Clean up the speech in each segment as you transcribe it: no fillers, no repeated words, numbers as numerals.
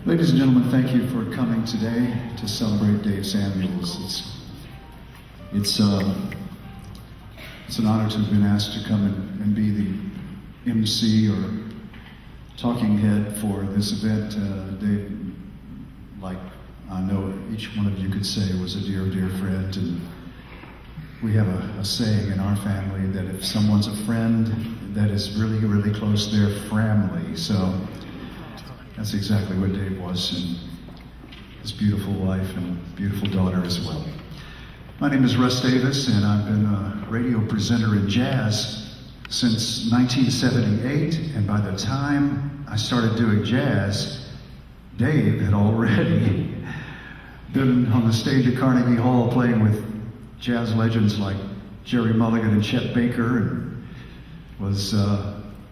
Ladies and gentlemen, thank you for coming today to celebrate Dave Samuels. It's an honor to have been asked to come and be the MC or talking head for this event. Dave, like I know each one of you could say, was a dear, dear friend, and we have a saying in our family that if someone's a friend, that is really, really close, they're family. So that's exactly what Dave was, and his beautiful wife and beautiful daughter as well. My name is Russ Davis, and I've been a radio presenter in jazz since 1978, and by the time I started doing jazz, Dave had already been on the stage at Carnegie Hall playing with jazz legends like Jerry Mulligan and Chet Baker, and was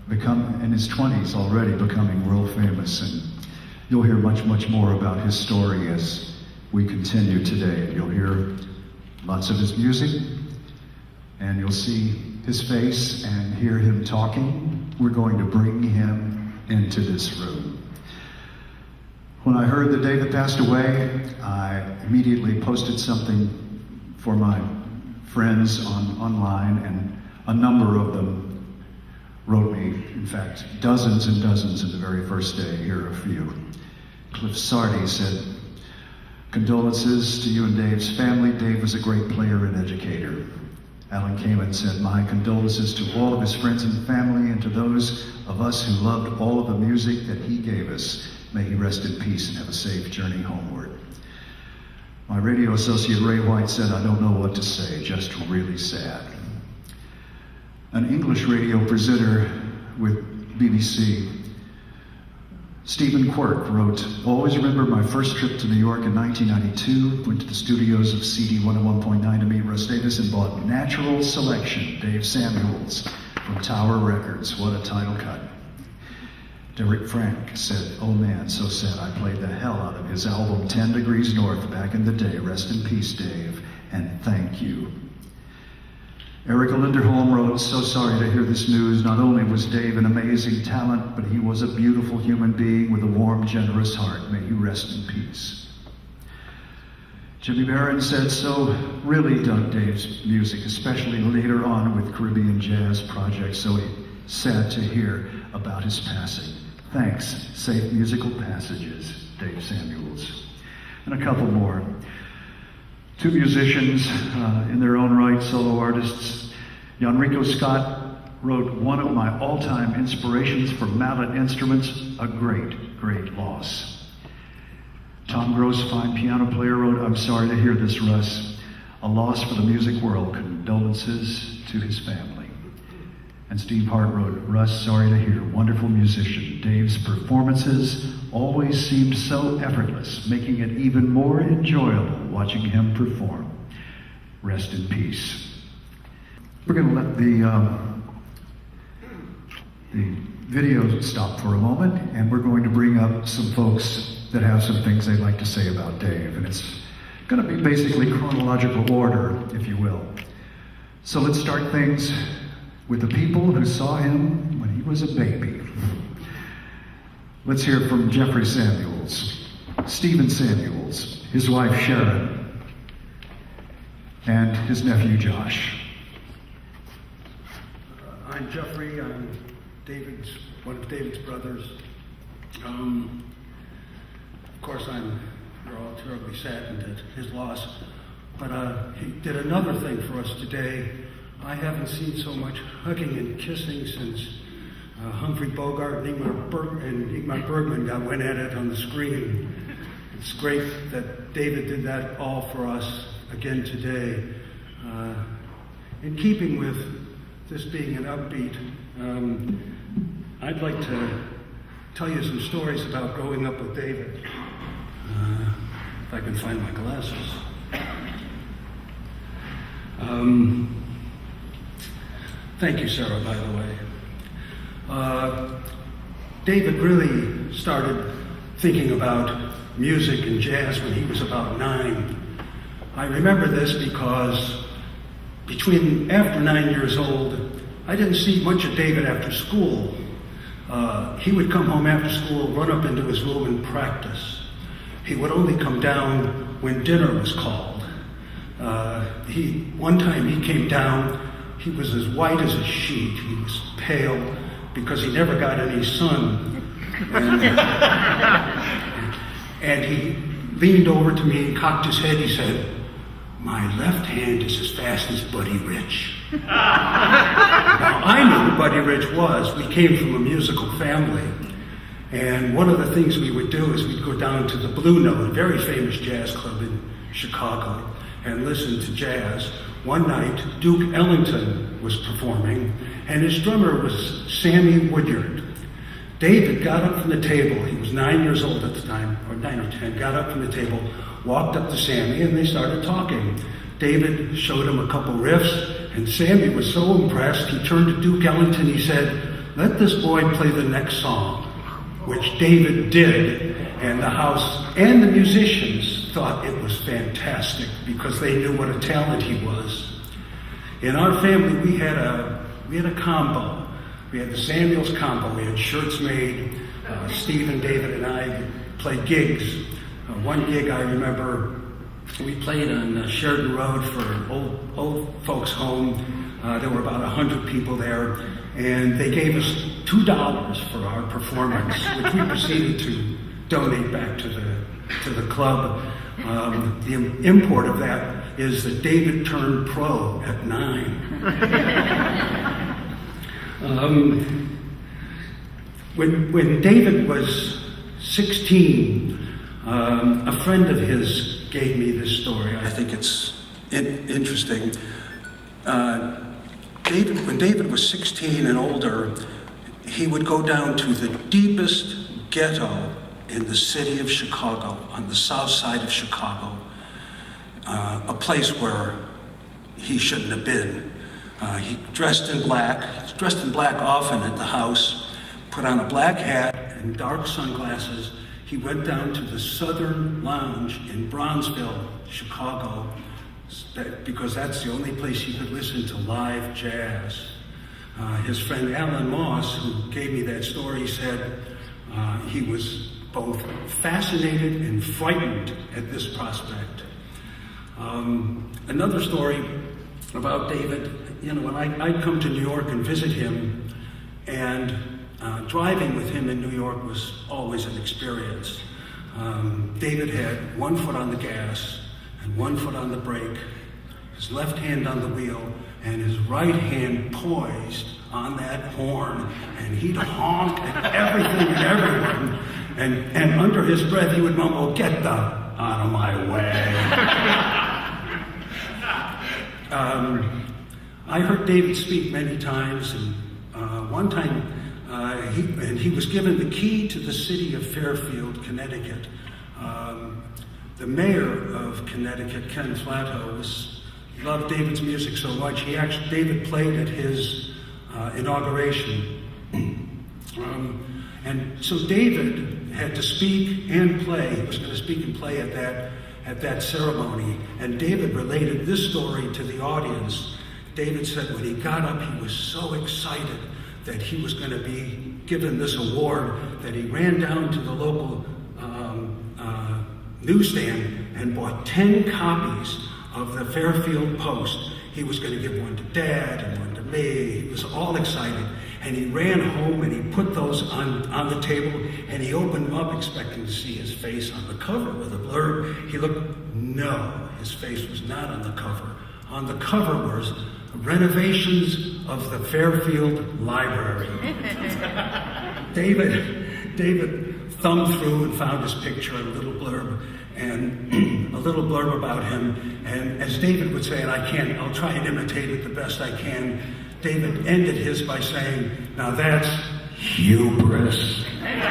become in his 20s already becoming world famous. And you'll hear much, much more about his story as we continue today. You'll hear lots of his music, and you'll see his face and hear him talking. We're going to bring him into this room. When I heard that David passed away, I immediately posted something for my friends online, and a number of them wrote me, in fact, dozens and dozens in the very first day. Here are a few. Cliff Sardi said, "Condolences to you and Dave's family. Dave was a great player and educator." Alan Kamen said, "My condolences to all of his friends and family, and to those of us who loved all of the music that he gave us. May he rest in peace and have a safe journey homeward." My radio associate Ray White said, "I don't know what to say, just really sad." An English radio presenter with BBC, Stephen Quirk, wrote, "Always remember my first trip to New York in 1992. Went to the studios of CD 101.9 to meet Russ Davis and bought Natural Selection, Dave Samuels, from Tower Records. What a title cut." Derek Frank said, "Oh man, so sad. I played the hell out of his album 10 Degrees North back in the day. Rest in peace, Dave, and thank you." Erica Linderholm wrote, "So sorry to hear this news. Not only was Dave an amazing talent, but he was a beautiful human being with a warm, generous heart. May he rest in peace." Jimmy Barron said, "So really dug Dave's music, especially later on with Caribbean jazz projects. So sad to hear about his passing. Thanks. Safe musical passages, Dave Samuels." And a couple more. Two musicians in their own right, solo artists. Enrico Scott wrote, "One of my all-time inspirations for mallet instruments, a great, great loss." Tom Gross, fine piano player, wrote, "I'm sorry to hear this, Russ. A loss for the music world. Condolences to his family." And Steve Hart wrote, "Russ, sorry to hear. Wonderful musician. Dave's performances always seemed so effortless, making it even more enjoyable watching him perform. Rest in peace." We're going to let the video stop for a moment, and we're going to bring up some folks that have some things they'd like to say about Dave. And it's going to be basically chronological order, if you will. So let's start things with the people who saw him when he was a baby. Let's hear from Jeffrey Samuels, Stephen Samuels, his wife Sharon, and his nephew Josh. I'm Jeffrey. I'm one of David's brothers. Of course, we're all terribly saddened at his loss. But he did another thing for us today. I haven't seen so much hugging and kissing since Humphrey Bogart and Ingmar Bergman went at it on the screen. It's great that David did that all for us again today. In keeping with this being an upbeat, I'd like to tell you some stories about growing up with David. If I can find my glasses. Thank you, Sarah, by the way. David really started thinking about music and jazz when he was about 9. I remember this because after 9 years old, I didn't see much of David after school. He would come home after school, run up into his room and practice. He would only come down when dinner was called. One time he came down, he was as white as a sheet. He was pale because he never got any sun. And he leaned over to me and cocked his head. He said, "My left hand is as fast as Buddy Rich." Now, I knew who Buddy Rich was. We came from a musical family. And one of the things we would do is we'd go down to the Blue Note, a very famous jazz club in Chicago, and listen to jazz. One night, Duke Ellington was performing, and his drummer was Sammy Woodyard. David got up from the table. He was 9 years old at the time, or 9 or 10, got up from the table, walked up to Sammy, and they started talking. David showed him a couple riffs, and Sammy was so impressed, he turned to Duke Ellington, he said, "Let this boy play the next song," which David did, and the house and the musicians thought it was fantastic because they knew what a talent he was. In our family, we had a combo. We had the Samuels combo. We had shirts made. Steve and David and I played gigs. One gig I remember, we played on Sheridan Road for old folks' home. There were about 100 people there, and they gave us $2 for our performance, which we proceeded to donate back to the club. The import of that is that David turned pro at 9. When David was 16, a friend of his gave me this story. I think it's interesting. When David was 16 and older, he would go down to the deepest ghetto in the city of Chicago, on the south side of Chicago, a place where he shouldn't have been. He dressed in black often at the house, put on a black hat and dark sunglasses. He went down to the Southern Lounge in Bronzeville, Chicago, because that's the only place he could listen to live jazz. His friend Alan Moss, who gave me that story, said he was both fascinated and frightened at this prospect. Another story about David, when I'd come to New York and visit him, and driving with him in New York was always an experience. David had one foot on the gas and one foot on the brake, his left hand on the wheel, and his right hand poised on that horn, and he'd honk at everything and everyone, and under his breath he would mumble, "Get the out of my way." I heard David speak many times, and one time he was given the key to the city of Fairfield, Connecticut. The mayor of Connecticut, Ken Flathoe, loved David's music so much, David played at his inauguration. And so David had to speak and play. He was going to speak and play at that ceremony. And David related this story to the audience. David said when he got up, he was so excited that he was going to be given this award that he ran down to the local newsstand and bought 10 copies of the Fairfield Post. He was going to give one to Dad and one to me. He was all excited. And he ran home and he put those on the table and he opened them up expecting to see his face on the cover with a blurb. No, his face was not on the cover. On the cover was renovations of the Fairfield Library. David thumbed through and found his picture and a little blurb about him. And as David would say, and I'll try and imitate it the best I can, David ended his by saying, "Now that's hubris." And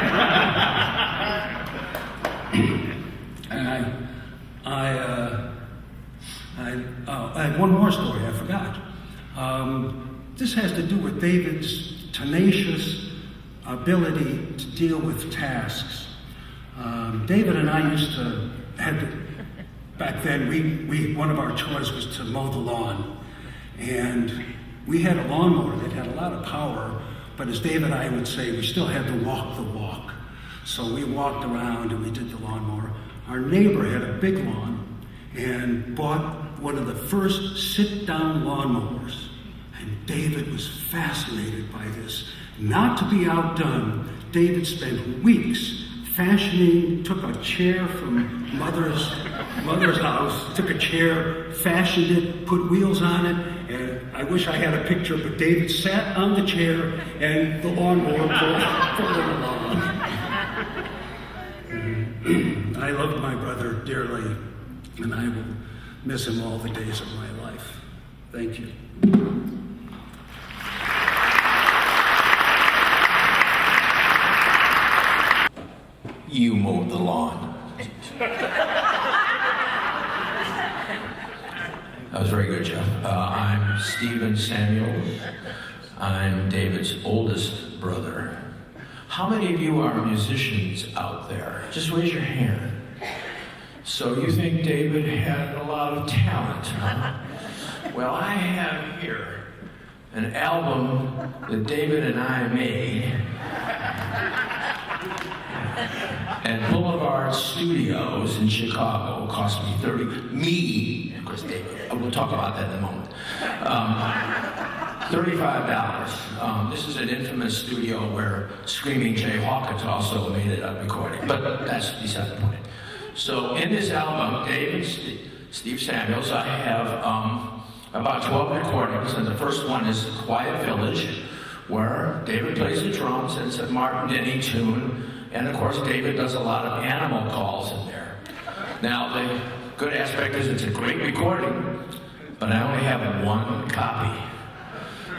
I had one more story I forgot. This has to do with David's tenacious ability to deal with tasks. David and I back then, one of our chores was to mow the lawn. And we had a lawnmower that had a lot of power, But as Dave and I would say, we still had to walk the walk. So we walked around and we did the lawnmower. Our neighbor had a big lawn and bought one of the first sit-down lawnmowers. And David was fascinated by this. Not to be outdone, David spent weeks fashioning, took a chair from mother's house, took a chair, fashioned it, put wheels on it, and I wish I had a picture, but David sat on the chair and the lawnmower pulled it along. I loved my brother dearly, and I will miss him all the days of my life. Thank you. You mowed the lawn. That was very good, Jeff. I'm Stephen Samuel. I'm David's oldest brother. How many of you are musicians out there? Just raise your hand. So you think David had a lot of talent, huh? Well, I have here an album that David and I made at Boulevard Studios in Chicago. It cost me of course, David, we'll talk about that in a moment. $35. This is an infamous studio where Screaming Jay Hawkins also made it a recording, but that's beside the point. So in this album, Dave and Steve Samuels, I have about 12 recordings, and the first one is Quiet Village, where David plays the drums, and it's a Martin Denny tune. And of course, David does a lot of animal calls in there. Now, the good aspect is it's a great recording, but I only have one copy.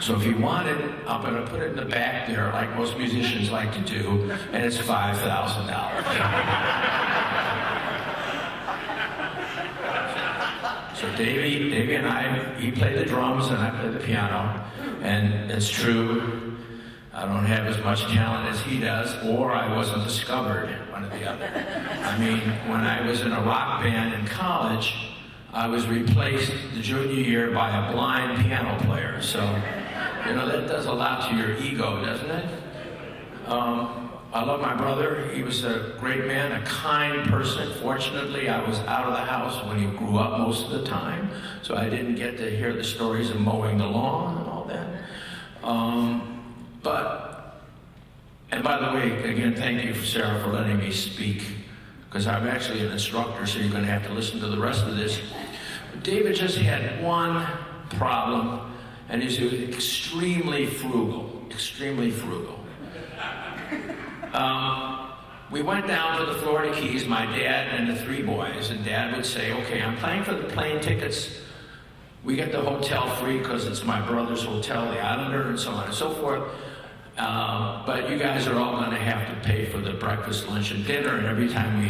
So if you want it, I'm going to put it in the back there, like most musicians like to do, and it's $5,000. So Davey and I, he played the drums and I played the piano, and it's true. I don't have as much talent as he does, or I wasn't discovered, one or the other. I mean, when I was in a rock band in college, I was replaced the junior year by a blind piano player. So, you know, that does a lot to your ego, doesn't it? I love my brother. He was a great man, a kind person. Fortunately, I was out of the house when he grew up most of the time, so I didn't get to hear the stories of mowing the lawn and all that. And by the way, again, thank you, Sarah, for letting me speak, because I'm actually an instructor, so you're going to have to listen to the rest of this. David just had one problem, and he's extremely frugal, extremely frugal. We went down to the Florida Keys, my dad and the three boys, and Dad would say, okay, I'm paying for the plane tickets. We get the hotel free because it's my brother's hotel, the Islander, and so on and so forth. But you guys are all going to have to pay for the breakfast, lunch, and dinner. And every time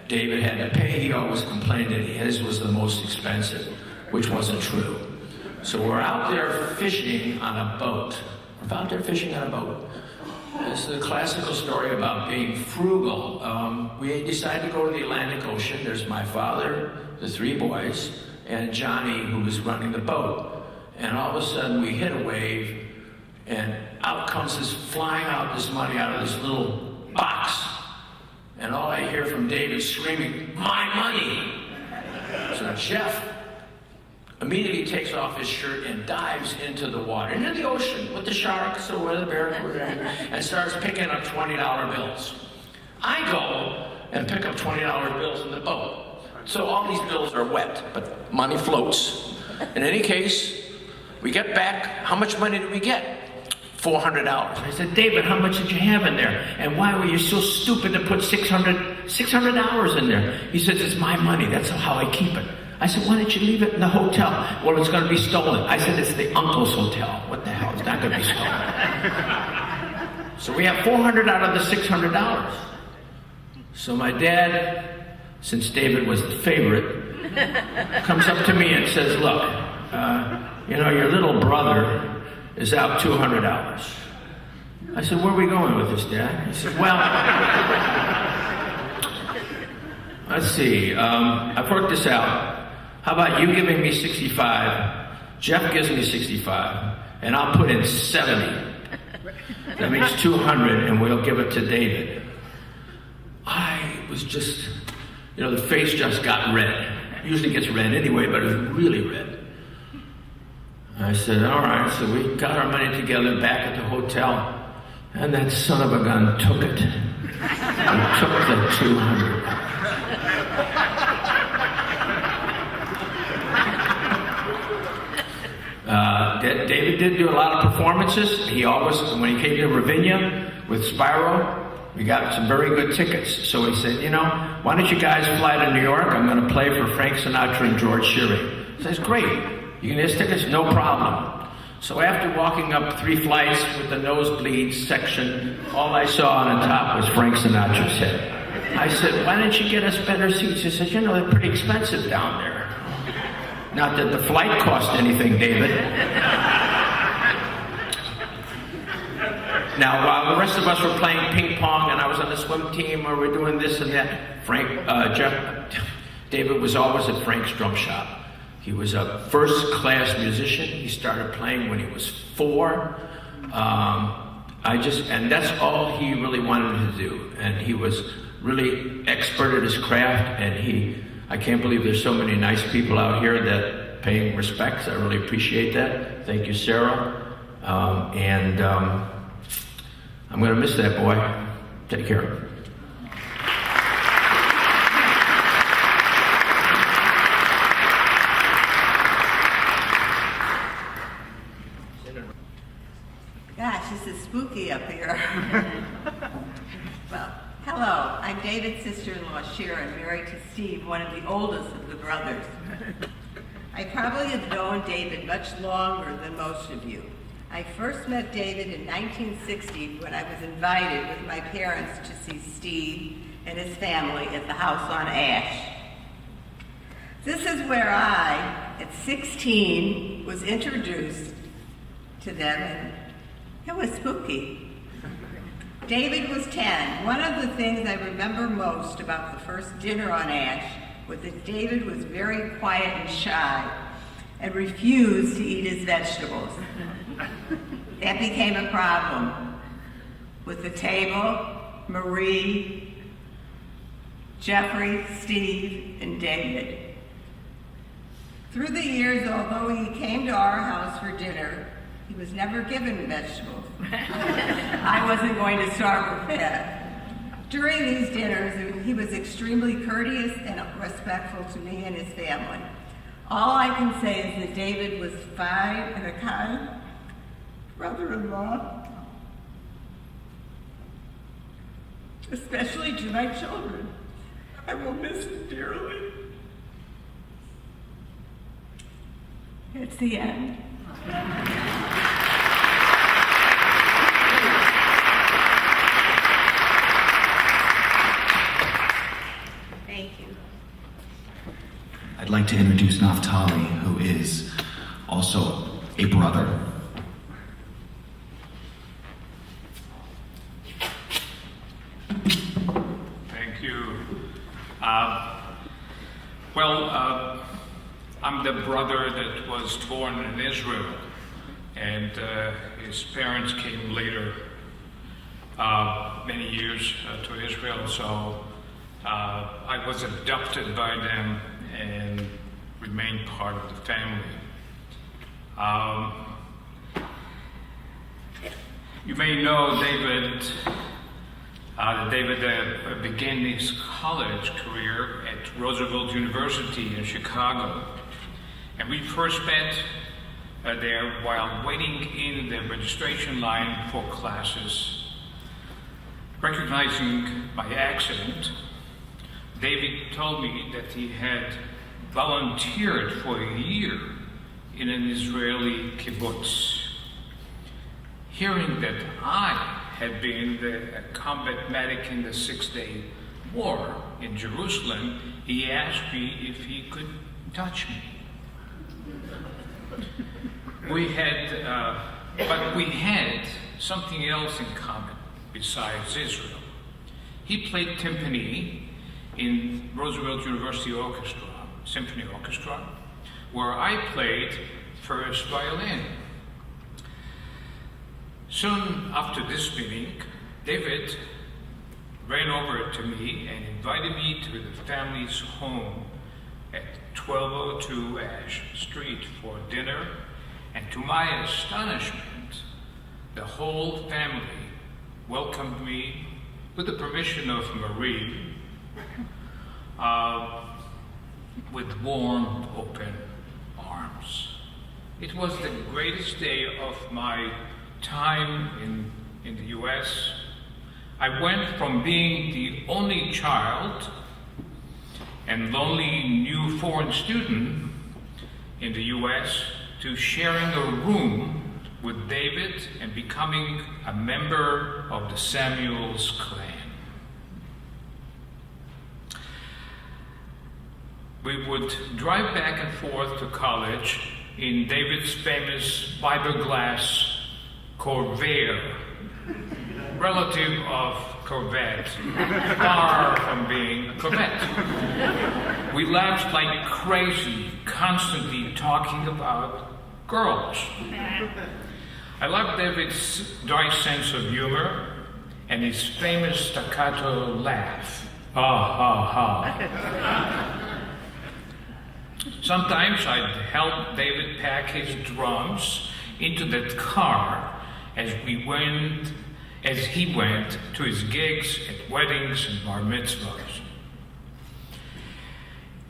David had to pay, he always complained that his was the most expensive, which wasn't true. So we're out there fishing on a boat. We're out there fishing on a boat. This is a classical story about being frugal. We decided to go to the Atlantic Ocean. There's my father, the three boys, and Johnny, who was running the boat. And all of a sudden, we hit a wave, and out comes flying out this money out of this little box. And all I hear from David screaming, "My money!" So Jeff immediately takes off his shirt and dives into the water, into the ocean with the sharks or where the barracuda, and starts picking up $20 bills. I go and pick up $20 bills in the boat. So all these bills are wet, but money floats. In any case, we get back. How much money did we get? $400. I said, David, how much did you have in there? And why were you so stupid to put $600 in there? He says, it's my money. That's how I keep it. I said, why don't you leave it in the hotel? Well, it's going to be stolen. I said, it's the uncle's hotel. What the hell? It's not going to be stolen. So we have $400 out of the $600. So my dad, since David was the favorite, comes up to me and says, look, your little brother is out $200. I said, where are we going with this, Dad? He said, well, let's see. I've worked this out. How about you giving me 65, Jeff gives me 65, and I'll put in 70. That means 200, and we'll give it to David. I was just, the face just got red. It usually gets red anyway, but it was really red. I said, all right, so we got our money together back at the hotel, and that son of a gun took it. He took the 200. David did do a lot of performances. He always, when he came to Ravinia with Spyro, we got some very good tickets. So he said, why don't you guys fly to New York? I'm going to play for Frank Sinatra and George Shearing. He says, great. You can get us tickets? No problem. So after walking up 3 flights with the nosebleed section, all I saw on the top was Frank Sinatra's head. I said, why don't you get us better seats? He said, they're pretty expensive down there. Not that the flight cost anything, David. Now, while the rest of us were playing ping pong and I was on the swim team or we're doing this and that, David was always at Frank's drum shop. He was a first-class musician. He started playing when he was 4. And that's all he really wanted to do. And he was really expert at his craft, and I can't believe there's so many nice people out here that pay him respects. I really appreciate that. Thank you, Sarah. I'm going to miss that boy. Take care. Gosh, this is spooky up here. Well, hello. I'm David's sister-in-law, Sharon, married to Steve, one of the oldest of the brothers. I probably have known David much longer than most of you. I first met David in 1960 when I was invited with my parents to see Steve and his family at the house on Ash. This is where I, at 16, was introduced to them, and it was spooky. David was 10. One of the things I remember most about the first dinner on Ash was that David was very quiet and shy and refused to eat his vegetables. That became a problem. With the table, Marie, Jeffrey, Steve, and David. Through the years, although he came to our house for dinner, he was never given vegetables. I wasn't going to starve or fed. During these dinners, he was extremely courteous and respectful to me and his family. All I can say is that David was fine and a kind brother-in-law, especially to my children. I will miss him dearly. It's the end. Thank you. I'd like to introduce Naftali, who is also a brother. Thank you. I'm the brother that was born in Israel, and his parents came later, many years to Israel, so I was adopted by them and remained part of the family. You may know David. David began his college career at Roosevelt University in Chicago. And we first met there while waiting in the registration line for classes. Recognizing my accent, David told me that he had volunteered for a year in an Israeli kibbutz. Hearing that I had been the combat medic in the Six-Day War in Jerusalem, he asked me if he could touch me. We had something else in common besides Israel. He played timpani in Roosevelt University Orchestra, Symphony Orchestra, where I played first violin. Soon after this meeting, David ran over to me and invited me to the family's home at 1202 Ash Street for dinner, and to my astonishment, the whole family welcomed me with the permission of Marie with warm, open arms. It was the greatest day of my time in the US. I went from being the only child and lonely new foreign student in the US to sharing a room with David and becoming a member of the Samuels clan. We would drive back and forth to college in David's famous fiberglass Corvair, relative of Corvette, far from being a Corvette. We laughed like crazy, constantly talking about girls. I love David's dry sense of humor and his famous staccato laugh. Ha ha ha. Sometimes I'd help David pack his drums into that car as he went to his gigs at weddings and bar mitzvahs,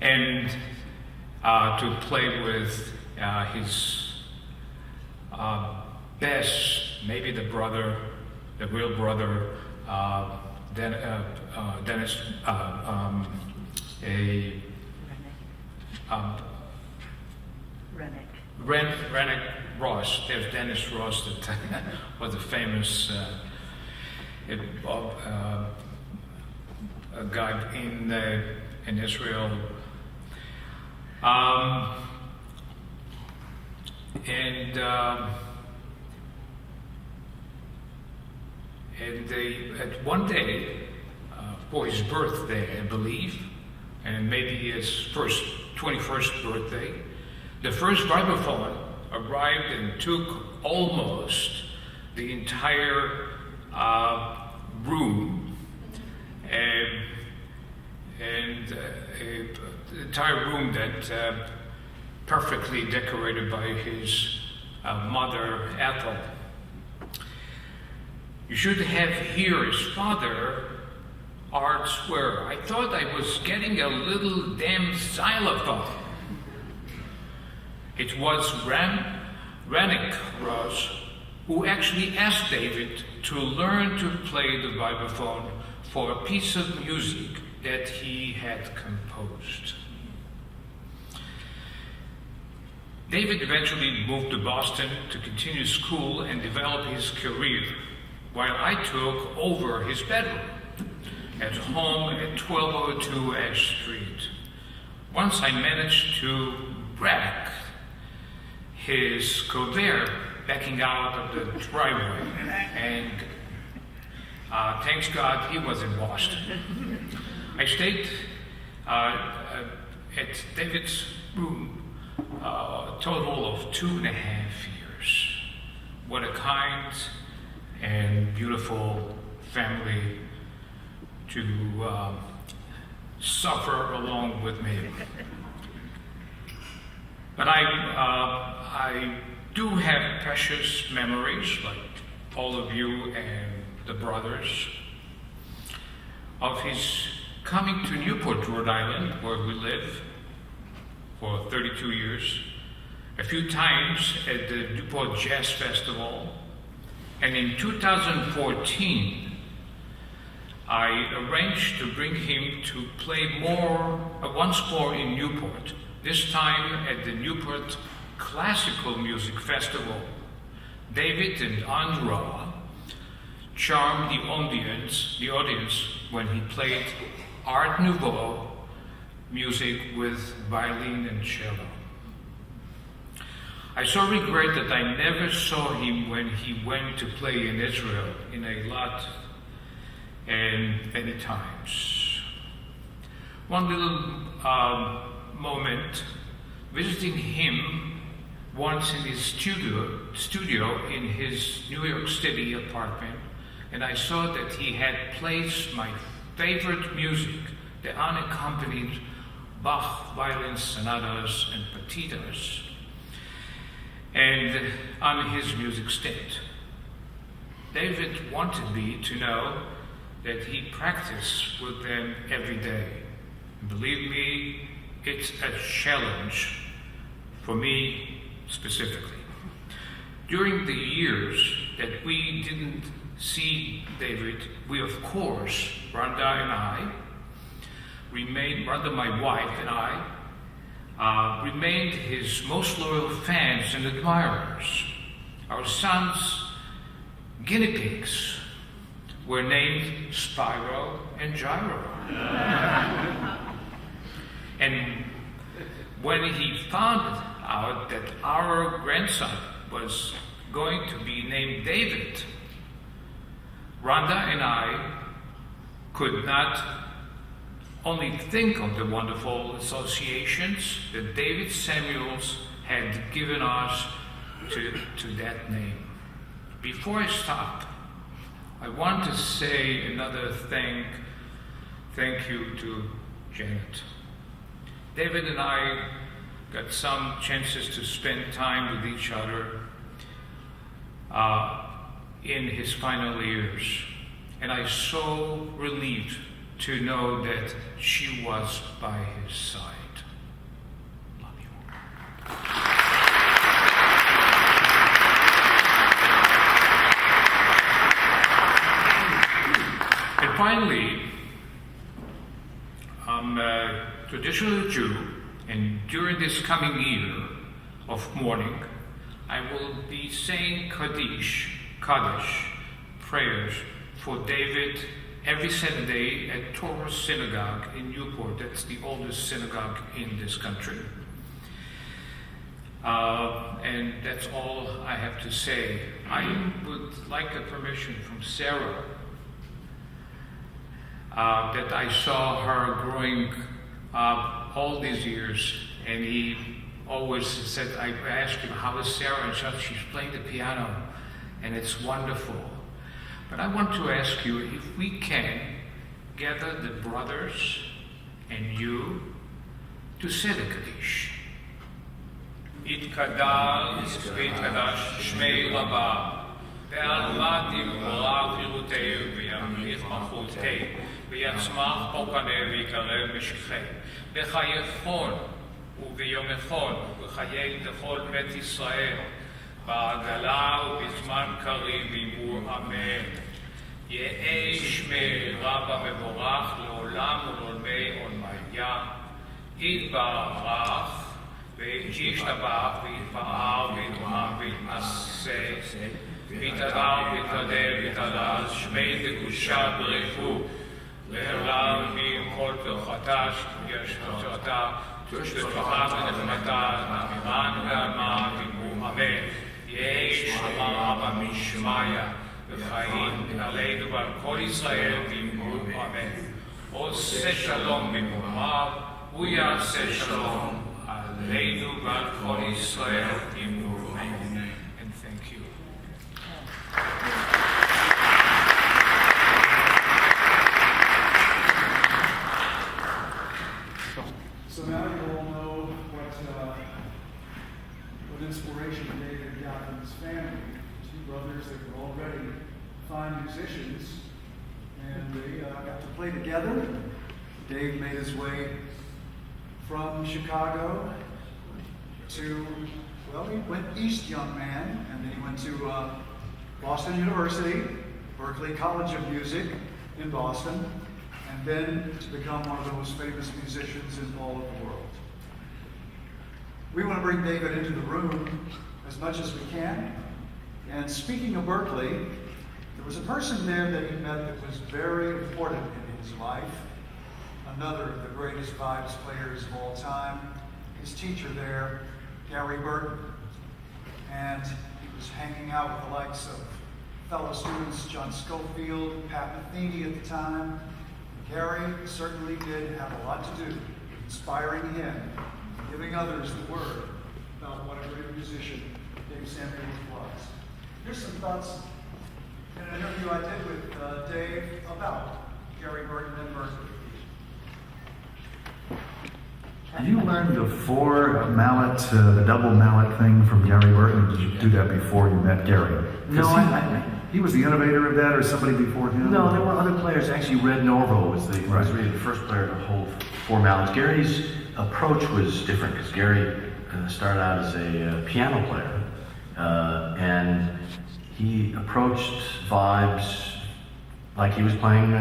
and to play with his best, maybe the real brother, Dennis, Rennick Ross. There's Dennis Ross, that was a famous a guy in Israel. And at one day, for his birthday, I believe, and maybe his 21st birthday, the first vibraphone arrived and took almost the entire room, and the entire room that perfectly decorated by his mother, Ethel. You should have heard his father, Art, swear, I thought I was getting a little damn xylophone. It was Rennick Ross who actually asked David to learn to play the vibraphone for a piece of music that he had composed. David eventually moved to Boston to continue school and develop his career, while I took over his bedroom at home at 1202 Ash Street. Once I managed to wreck his Corvair backing out of the driveway, and thanks God he was in Boston. I stayed at David's room a total of 2.5 years. What a kind and beautiful family to suffer along with me. But I do have precious memories, like all of you and the brothers, of his coming to Newport, Rhode Island, where we live for 32 years, a few times at the Newport Jazz Festival, and in 2014, I arranged to bring him to play once more in Newport, this time at the Newport Classical Music Festival. David and Andra charmed the audience when he played Art Nouveau music with violin and cello. I so regret that I never saw him when he went to play in Israel in Eilat and many times. One little moment, visiting him once in his studio in his New York City apartment, and I saw that he had placed my favorite music, the unaccompanied Bach violin sonatas and partitas, and on his music stand. David wanted me to know that he practiced with them every day. And believe me, it's a challenge for me specifically. During the years that we didn't see David, we of course, Rhonda and I, Rhonda, my wife, and I, remained his most loyal fans and admirers. Our sons' guinea pigs were named Spyro and Gyro. And when he found out that our grandson was going to be named David, Rhonda and I could not only think of the wonderful associations that David Samuels had given us to that name. Before I stop, I want to say another thank you to Janet. David and I got some chances to spend time with each other in his final years, and I so relieved to know that she was by his side. Love you. And finally, I'm a traditional Jew, and during this coming year of mourning, I will be saying Kaddish prayers for David every Saturday at Torah Synagogue in Newport. That's the oldest synagogue in this country. And that's all I have to say. I would like a permission from Sarah that I saw her growing up all these years, and he always said, I asked him, how is Sarah? And she's playing the piano, and it's wonderful. But I want to ask you if we can gather the brothers and you to say the Kaddish. Itkadash Shmei Rabba Ve'almat Yivora Virutei Ve'yamlich Malchutei Ve'yatzmach Pokanei Ve'yikarev Meshichem B'chayechon ובيומכון ובחיי לכל בית ישראל בעגלה ובזמן קריב אמרו אמן. יהא שמי רבא מבורך לעולם ולעולמי עולמיה. יתברך וישתבח ויתפאר ויתרומם ויתנשא ויתהדר ויתהלל ויתהלל שמי דקדושה ברכו לעולם מכל ברכתה שיש תוצאתה בשבחה ונחמתה, נאמירן ואמן, אמרו אמן. יש אמר רבא משמיא, וחיים עלינו ועל כל ישראל, אמרו אמן. עושה שלום במרומיו, הוא יעשה שלום עלינו ועל כל ישראל, אמרו אמן. And thank you. So now you all know what inspiration David got from his family. Two brothers that were already fine musicians, and they got to play together. Dave made his way from Chicago to, well, he went east, young man, and then he went to Boston University, Berklee College of Music in Boston, and then to become one of the most famous musicians in all of the world. We want to bring David into the room as much as we can. And speaking of Berklee, there was a person there that he met that was very important in his life. Another of the greatest vibes players of all time. His teacher there, Gary Burton. And he was hanging out with the likes of fellow students, John Schofield, Pat Metheny at the time. Gary certainly did have a lot to do with inspiring him, giving others the word. about what a great musician Dave Samuels was. Here's some thoughts in an interview I did with Dave about Gary Burton and Berkeley. Have you learned the mallet, the double mallet thing from Gary Burton? Or did you do that before you met Gary? No, He was the innovator of that, or somebody before him? No, there were other players. Actually, Red Norvo was really the first player to hold 4 mallets. Gary's approach was different because Gary started out as a piano player, and he approached vibes like he was playing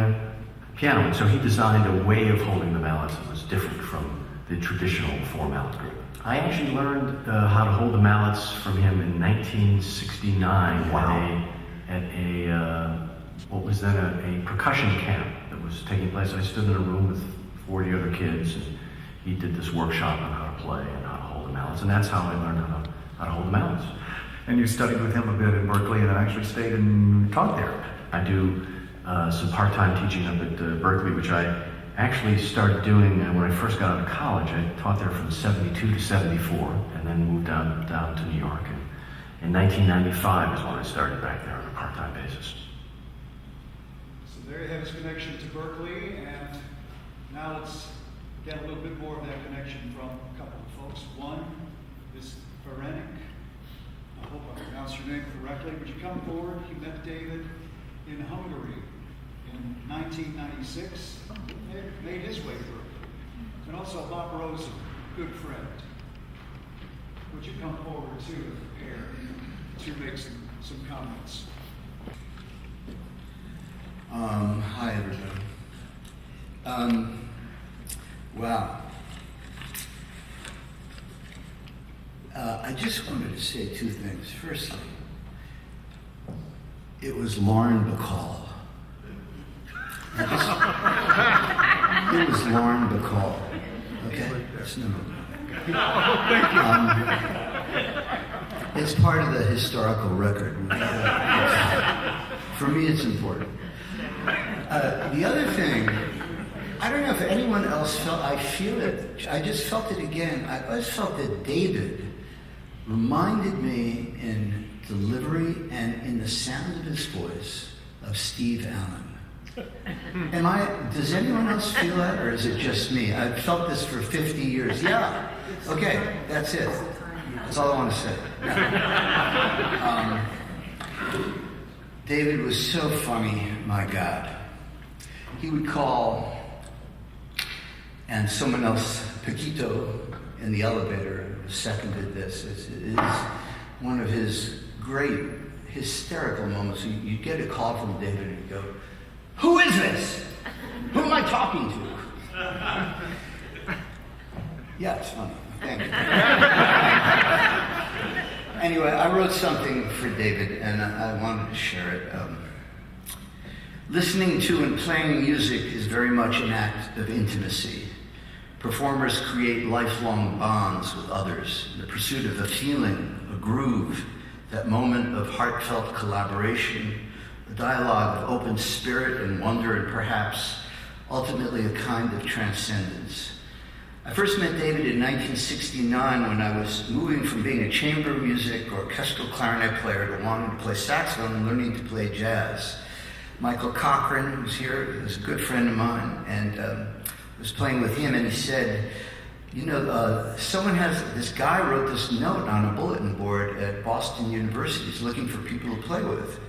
piano. And so he designed a way of holding the mallets that was different from the traditional 4 mallet group. I actually learned how to hold the mallets from him in 1969. Wow. At what was then a percussion camp that was taking place. I stood in a room with 40 other kids, and he did this workshop on how to play and how to hold the mallets, and that's how I learned how to hold the mallets. And you studied with him a bit in Berkeley, and actually stayed and taught there. I do some part-time teaching up at Berkeley, which I actually started doing when I first got out of college. I taught there from 72 to 74, and then moved down to New York. And in 1995 is when I started back there on a part-time basis. So there you have his connection to Berkeley, and now let's get a little bit more of that connection from a couple of folks. One is Ferenc. I hope I pronounced your name correctly. Would you come forward? You met David in Hungary in 1996. Made his way through. And also Bob Rosen, good friend. Would you come forward too, here, to make some comments? Hi, everybody. Wow. I just wanted to say 2 things. Firstly, it was Lauren Bacall. It was Lauren Bacall. Okay? That's number 1. It's part of the historical record. For me, it's important. The other thing, I don't know if anyone else felt, I feel it. I just felt it again. I always felt that David reminded me in delivery and in the sound of his voice of Steve Allen. Does anyone else feel that, or is it just me? I've felt this for 50 years. Yeah. Okay, that's it. That's all I want to say. David was so funny, my God. He would call, and someone else, Paquito, in the elevator, seconded this. It's one of his great hysterical moments. You get a call from David and you go, "Who is this? Who am I talking to?" Yeah, it's funny. Thank you. Anyway, I wrote something for David, and I wanted to share it. Listening to and playing music is very much an act of intimacy. Performers create lifelong bonds with others in the pursuit of a feeling, a groove, that moment of heartfelt collaboration, a dialogue of open spirit and wonder, and perhaps ultimately a kind of transcendence. I first met David in 1969 when I was moving from being a chamber music or orchestral clarinet player to wanting to play saxophone and learning to play jazz. Michael Cochran, who's here, is a good friend of mine, and was playing with him, and he said, this guy wrote this note on a bulletin board at Boston University. He's looking for people to play with,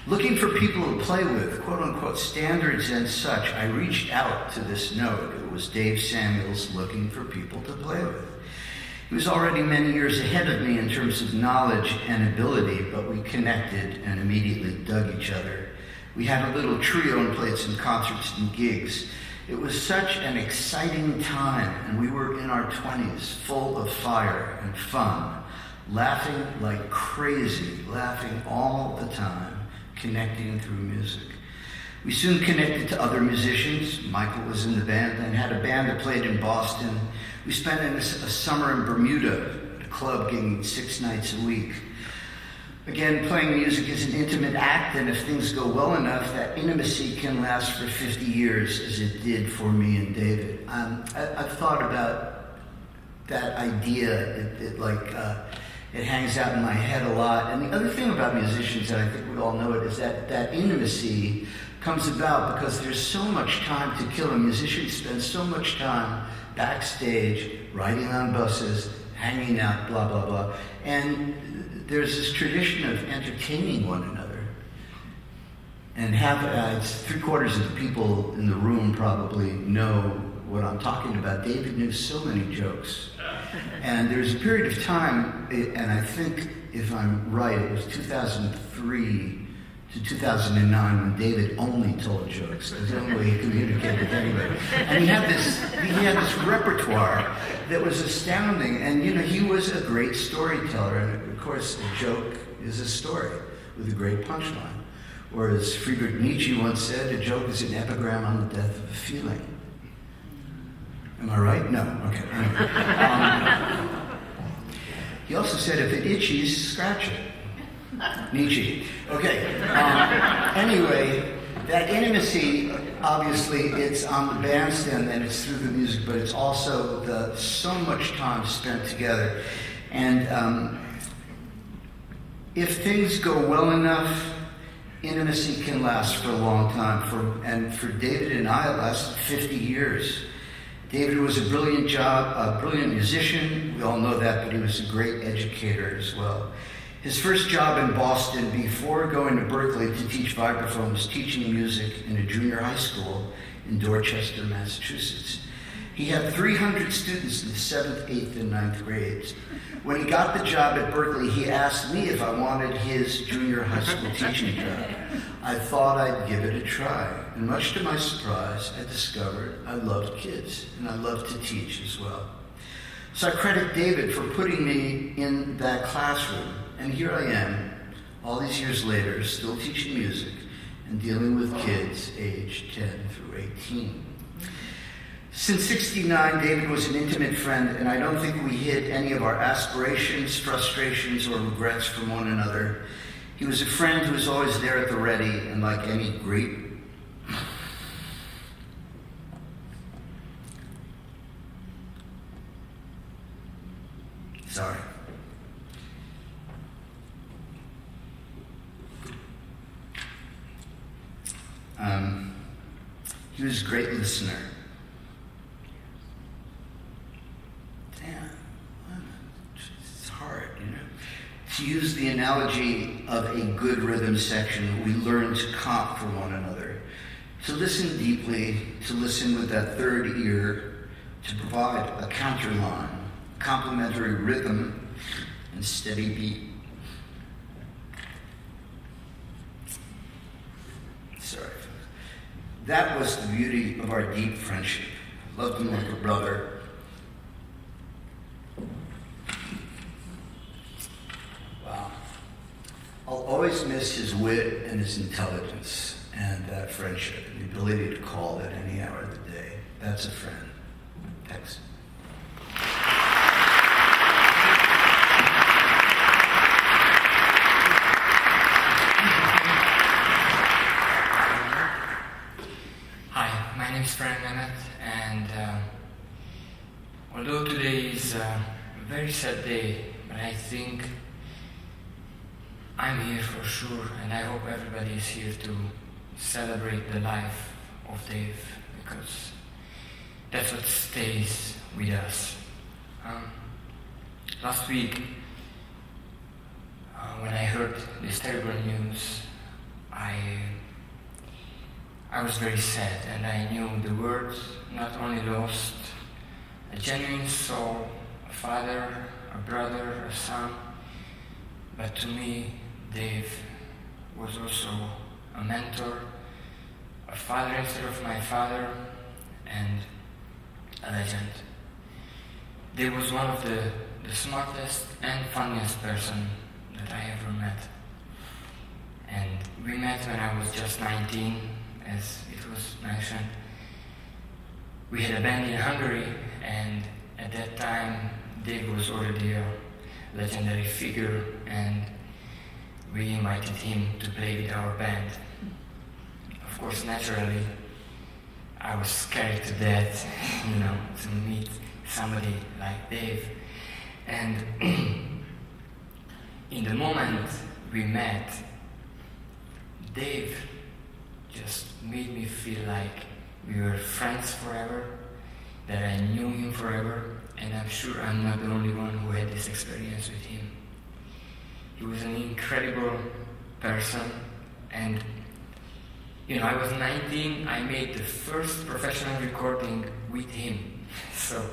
Looking for people to play with, quote unquote, standards and such. I reached out to this note. It was Dave Samuels looking for people to play with. He was already many years ahead of me in terms of knowledge and ability, but we connected and immediately dug each other. We had a little trio and played some concerts and gigs. It was such an exciting time, and we were in our 20s, full of fire and fun, laughing like crazy, laughing all the time, connecting through music. We soon connected to other musicians. Michael was in the band and had a band that played in Boston. We spent a summer in Bermuda at a club gigging 6 nights a week. Again, playing music is an intimate act, and if things go well enough, that intimacy can last for 50 years, as it did for me and David. I've thought about that idea, it hangs out in my head a lot. And the other thing about musicians, and I think we all know it, is that intimacy comes about because there's so much time to kill. A musician spends so much time backstage, riding on buses, hanging out, blah, blah, blah. And there's this tradition of entertaining one another. And three-quarters of the people in the room probably know what I'm talking about. David knew so many jokes. And there's a period of time, and I think, if I'm right, it was 2003 to 2009 when David only told jokes. That's the only way he communicated with anybody. And he had this repertoire that was astounding. And, he was a great storyteller. And, of course, a joke is a story with a great punchline. Or as Friedrich Nietzsche once said, a joke is an epigram on the death of a feeling. Am I right? No. Okay. He also said, if it itches, scratch it. Nietzsche. Okay. Anyway, that intimacy, obviously, it's on the bandstand and it's through the music, but it's also so much time spent together. And if things go well enough, intimacy can last for a long time. And for David and I, it lasted 50 years. David was a brilliant musician. We all know that, but he was a great educator as well. His first job in Boston before going to Berkeley to teach vibraphone was teaching music in a junior high school in Dorchester, Massachusetts. He had 300 students in the 7th, 8th, and 9th grades. When he got the job at Berkeley, he asked me if I wanted his junior high school teaching job. I thought I'd give it a try. And much to my surprise, I discovered I loved kids, and I loved to teach as well. So I credit David for putting me in that classroom. And here I am, all these years later, still teaching music and dealing with kids aged 10 through 18. Since '69, David was an intimate friend, and I don't think we hid any of our aspirations, frustrations, or regrets from one another. He was a friend who was always there at the ready, and like any great... Sorry. He was a great listener. Damn, it's hard, To use the analogy of a good rhythm section, we learn to comp for one another, to listen deeply, to listen with that third ear, to provide a counterline, complementary rhythm, and steady beat. Sorry. That was the beauty of our deep friendship. Loved him like a brother. Wow. I'll always miss his wit and his intelligence and that friendship, and the ability to call at any hour of the day. That's a friend. Thanks. Hi, my name is Fran Mehmet, and although today is a very sad day, but I think I'm here for sure, and I hope everybody is here to celebrate the life of Dave, because that's what stays with us. Last week, when I heard this terrible news, I was very sad, and I knew the words not only lost a genuine soul, a father, a brother, a son, but to me, Dave was also a mentor, a father instead of my father, and a legend. Dave was one of the smartest and funniest person that I ever met. And we met when I was just 19, as it was mentioned. We had a band in Hungary, and at that time, Dave was already a legendary figure, and we invited him to play with our band. Of course, naturally, I was scared to death, to meet somebody like Dave. And in the moment we met, Dave just made me feel like we were friends forever, that I knew him forever, and I'm sure I'm not the only one who had this experience with him. He was an incredible person, and I was 19, I made the first professional recording with him. So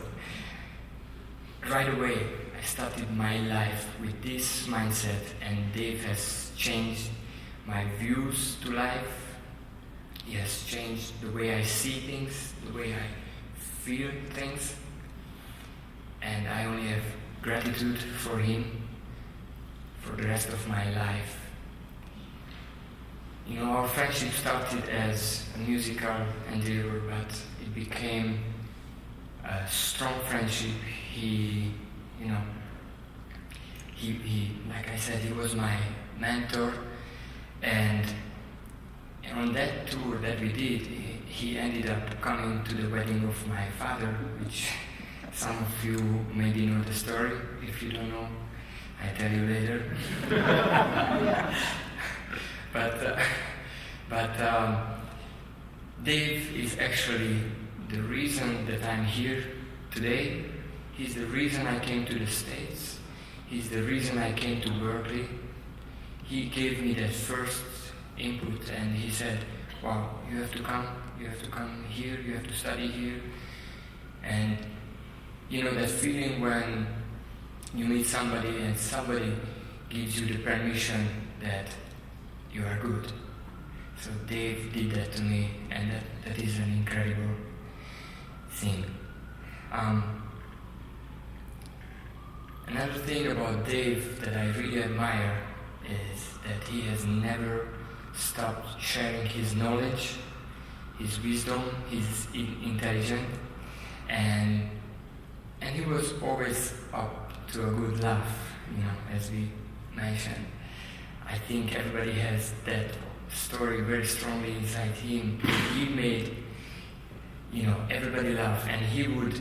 right away I started my life with this mindset, and Dave has changed my views to life. He has changed the way I see things, the way I feel things, and I only have gratitude for him for the rest of my life. Our friendship started as a musical endeavor, but it became a strong friendship. He, like I said, he was my mentor, and on that tour that we did, he ended up coming to the wedding of my father, which some of you maybe know the story. If you don't know, I tell you later. But Dave is actually the reason that I'm here today. He's the reason I came to the States. He's the reason I came to Berkeley. He gave me that first input, and he said, wow, you have to come here, you have to study here. And that feeling when you meet somebody and somebody gives you the permission that you are good. So Dave did that to me, and that is an incredible thing. Another thing about Dave that I really admire is that he has never stopped sharing his knowledge, his wisdom, his intelligence, and he was always up to a good laugh, as we mentioned. I think everybody has that story very strongly inside him. He made, everybody laugh, and he would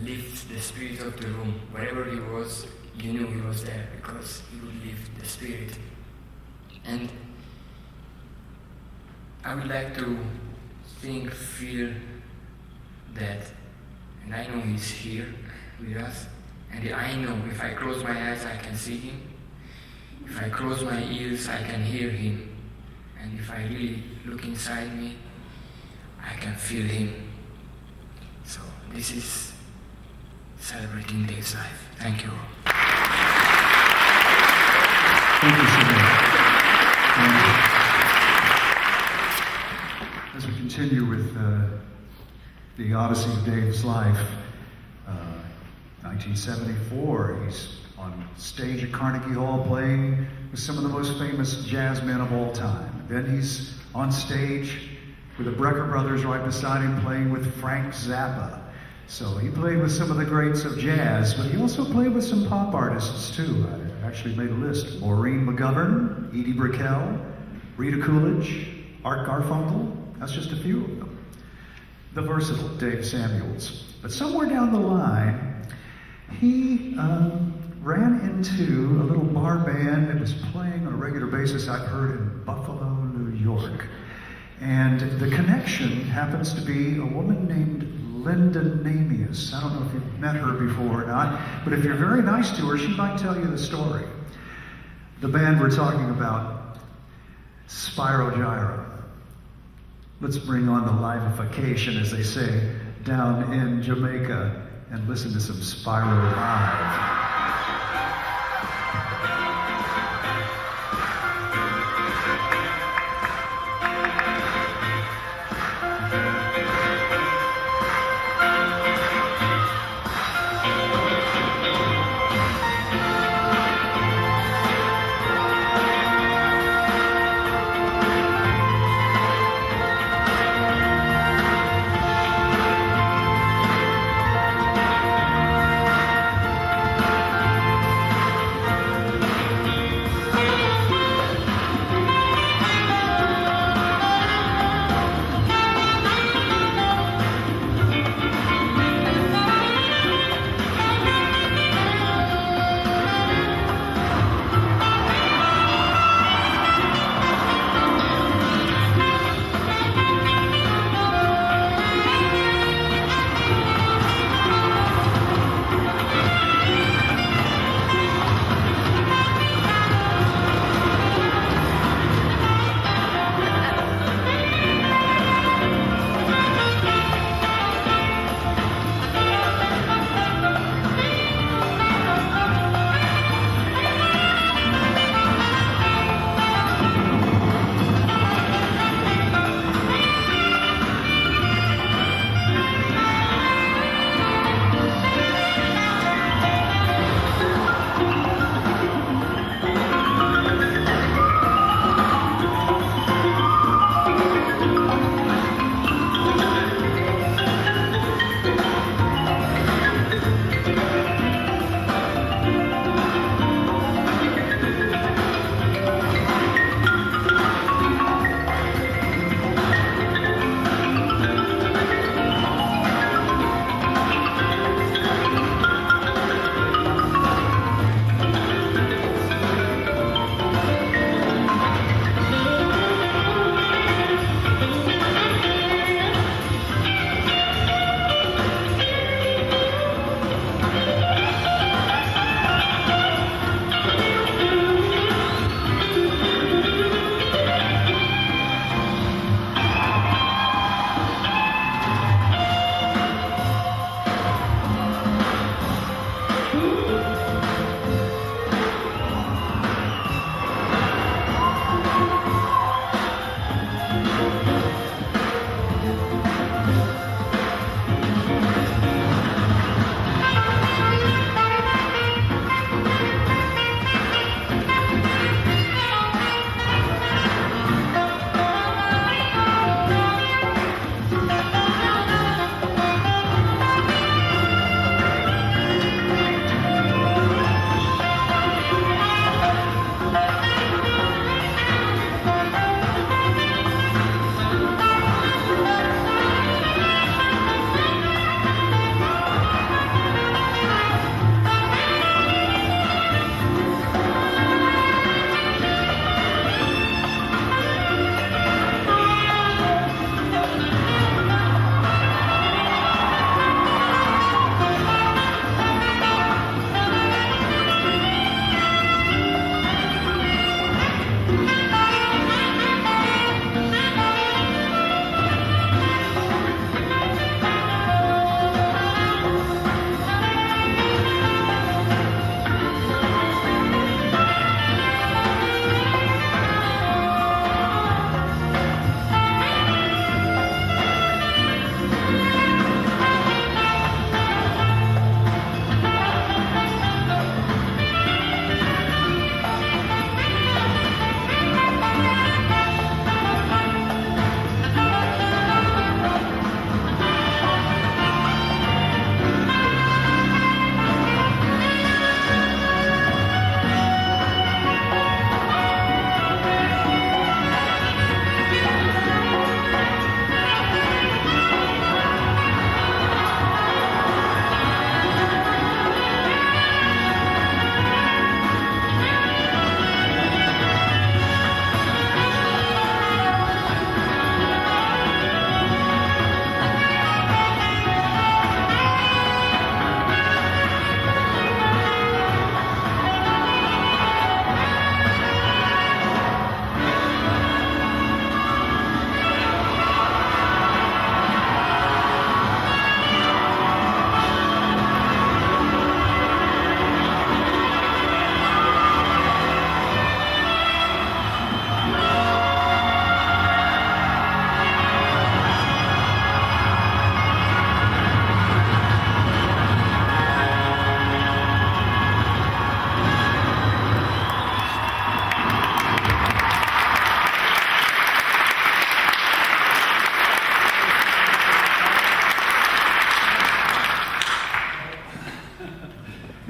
lift the spirit of the room. Wherever he was, you knew he was there because he would lift the spirit. And I would like to feel that, and I know he's here with us, and I know if I close my eyes I can see him, if I close my ears I can hear him, and if I really look inside me I can feel him. So this is celebrating Dave's life. Thank you all. Thank you so much. As we continue with the odyssey of Dave's life, 1974, he's on stage at Carnegie Hall playing with some of the most famous jazz men of all time. Then he's on stage with the Brecker Brothers right beside him playing with Frank Zappa. So he played with some of the greats of jazz, but he also played with some pop artists too. I actually made a list. Maureen McGovern, Edie Brickell, Rita Coolidge, Art Garfunkel. That's just a few of them. The versatile Dave Samuels. But somewhere down the line, he ran into a little bar band that was playing on a regular basis, I've heard, in Buffalo, New York. And the connection happens to be a woman named Linda Namias. I don't know if you've met her before or not, but if you're very nice to her, she might tell you the story. The band we're talking about, Spyro Gyra. Let's bring on the livification, as they say, down in Jamaica, and listen to some Spyro live.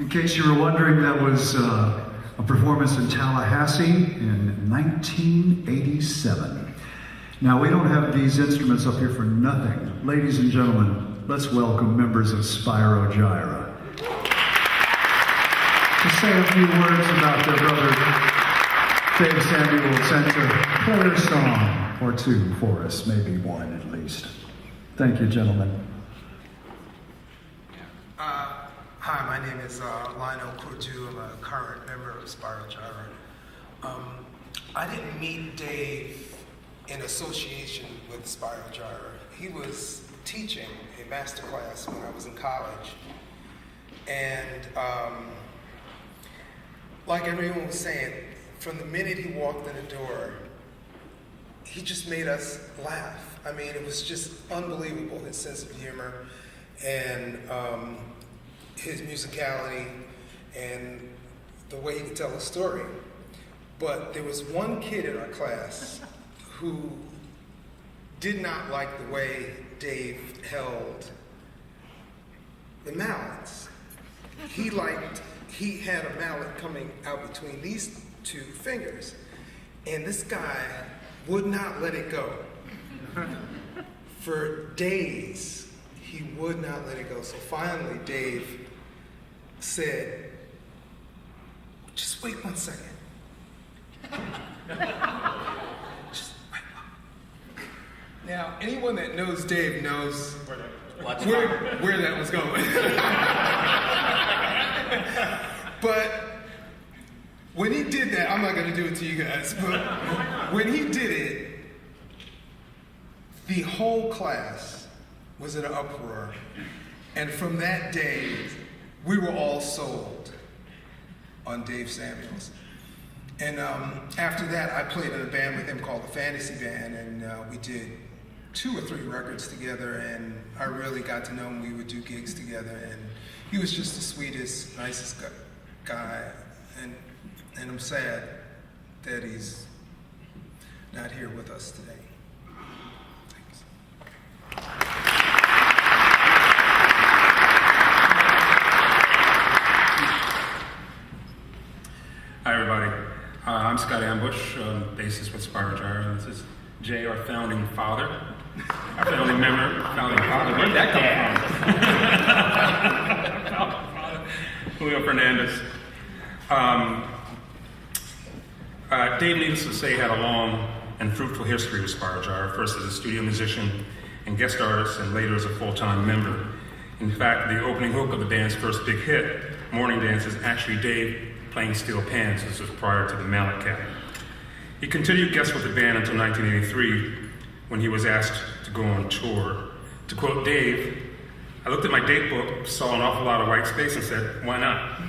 In case you were wondering, that was a performance in Tallahassee in 1987. Now, we don't have these instruments up here for nothing. Ladies and gentlemen, let's welcome members of Spyro Gyra to say a few words about their brother Dave Samuels and to play a song or two for us, maybe one at least. Thank you, gentlemen. Hi, my name is Lionel Cordu. I'm a current member of Spyro Gyra. I didn't meet Dave in association with Spyro Gyra. He was teaching a master class when I was in college. And like everyone was saying, from the minute he walked in the door, he just made us laugh. I mean, it was just unbelievable, his sense of humor and his musicality and the way he could tell a story. But there was one kid in our class who did not like the way Dave held the mallets. He had a mallet coming out between these two fingers, and this guy would not let it go. For days, he would not let it go. So finally, Dave said, just wait 1 second. Just wait. Now, anyone that knows Dave knows where that was going. But when he did that, I'm not going to do it to you guys, but when he did it, the whole class was in an uproar. And from that day, we were all sold on Dave Samuels. And after that, I played in a band with him called the Fantasy Band, and we did 2 or 3 records together, and I really got to know him. We would do gigs together, and he was just the sweetest, nicest guy. And I'm sad that he's not here with us today. Thanks. Hi, everybody. I'm Scott Ambush, bassist with Spyro Gyra, and this is Jay, our founding father, our founding member, founding father. Where'd that come from? Julio Fernandez. Dave, needless to say, had a long and fruitful history with Spyro Gyra, first as a studio musician and guest artist, and later as a full-time member. In fact, the opening hook of the band's first big hit, Morning Dance, is actually Dave playing steel pans. This was prior to the mallet cap. He continued guest with the band until 1983, when he was asked to go on tour. To quote Dave, I looked at my date book, saw an awful lot of white space, and said, why not?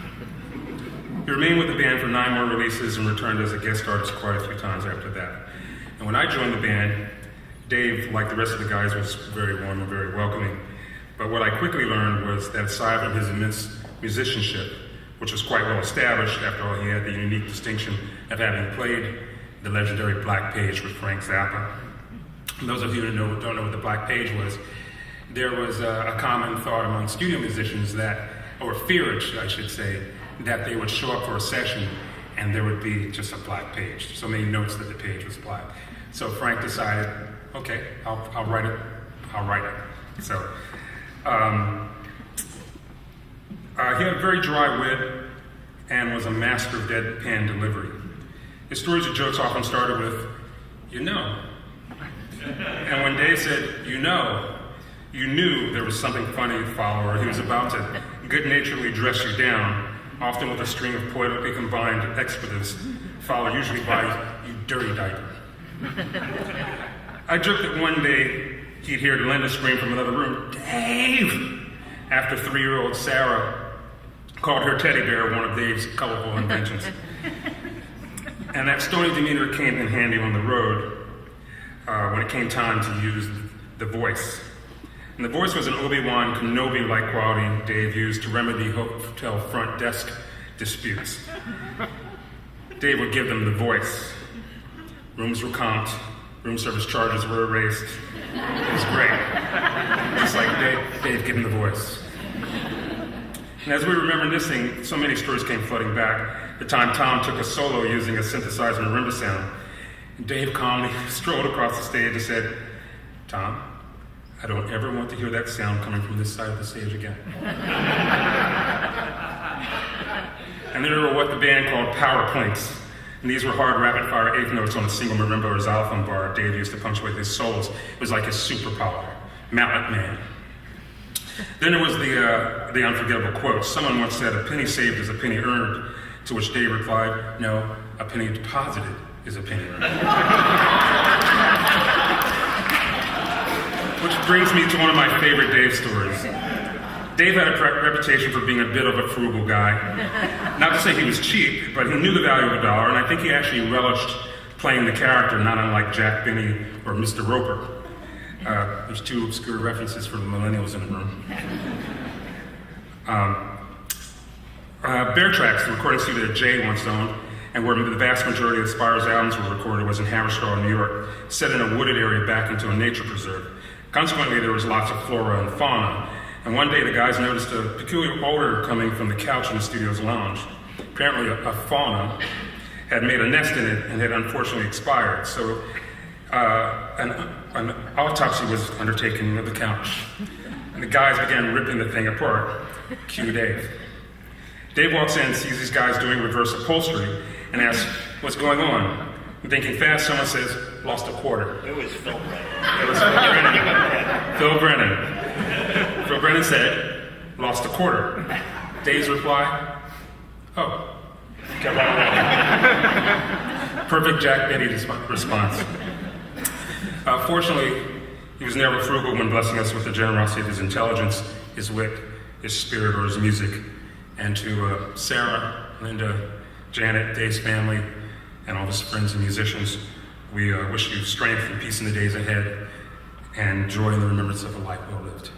He remained with the band for 9 more releases and returned as a guest artist quite a few times after that. And when I joined the band, Dave, like the rest of the guys, was very warm and very welcoming. But what I quickly learned was that aside from his immense musicianship, which was quite well established, after all, he had the unique distinction of having played the legendary Black Page with Frank Zappa. And those of you who don't know what the Black Page was, there was a common thought among studio musicians that, or fear, I should say, that they would show up for a session and there would be just a black page. So many notes that the page was black. So Frank decided, okay, I'll write it. So he had a very dry wit and was a master of deadpan delivery. His stories and jokes often started with, you know. And when Dave said, you know, you knew there was something funny to follow, or he was about to good-naturedly dress you down, often with a string of poetically combined expletives, followed usually by, you dirty diaper. I joked that one day he'd hear Linda scream from another room, Dave! After 3-year-old Sarah called her teddy bear one of Dave's colorful inventions. And that stony demeanor came in handy on the road when it came time to use the voice. And the voice was an Obi-Wan Kenobi-like quality Dave used to remedy hotel front desk disputes. Dave would give them the voice. Rooms were comped, room service charges were erased. It was great. Just like Dave giving the voice. And as we were reminiscing, so many stories came flooding back. The time Tom took a solo using a synthesizer marimba sound. And Dave calmly strolled across the stage and said, "Tom, I don't ever want to hear that sound coming from this side of the stage again." And then there were what the band called power plinks. And these were hard, rapid-fire eighth notes on a single marimba or xylophone bar Dave used to punctuate his solos. It was like his superpower, Mallet Man. Then there was the unforgettable quote. Someone once said, "A penny saved is a penny earned," to which Dave replied, "No, a penny deposited is a penny earned." Which brings me to one of my favorite Dave stories. Dave had a reputation for being a bit of a frugal guy. Not to say he was cheap, but he knew the value of a dollar, and I think he actually relished playing the character, not unlike Jack Benny or Mr. Roper. There's two obscure references for the millennials in the room. Bear Tracks, the recording studio that Jay once owned, and where the vast majority of Spire's albums were recorded, was in Haverstraw, New York, set in a wooded area back into a nature preserve. Consequently, there was lots of flora and fauna. And one day the guys noticed a peculiar odor coming from the couch in the studio's lounge. Apparently a fauna had made a nest in it and had unfortunately expired. So an autopsy was undertaken of the couch. And the guys began ripping the thing apart. Cue Dave. Dave walks in and sees these guys doing reverse upholstery and asks, "What's going on?" And thinking fast, someone says, "Lost a quarter." It was Phil Brennan. It was Phil Brennan. Phil Brennan. Phil Brennan said, "Lost a quarter." Dave's reply, "Oh." Perfect Jack Benny response. Fortunately, he was never frugal when blessing us with the generosity of his intelligence, his wit, his spirit, or his music. And to Sarah, Linda, Janet, Dave's family, and all his friends and musicians, we wish you strength and peace in the days ahead, and joy in the remembrance of a life well lived.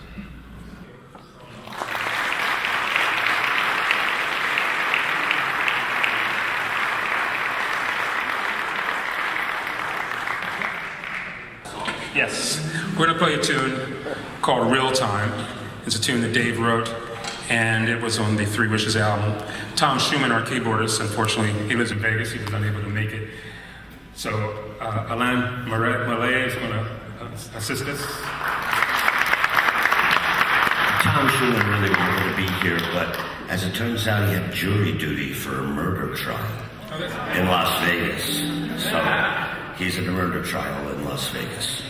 Yes, we're going to play a tune called Real Time. It's a tune that Dave wrote, and it was on the Three Wishes album. Tom Schumann, our keyboardist, unfortunately, he lives in Vegas. He was unable to make it. So Alain Mallet is going to assist us. Tom Schumann really wanted to be here, but as it turns out, he had jury duty for a murder trial in Las Vegas. So he's in a murder trial in Las Vegas.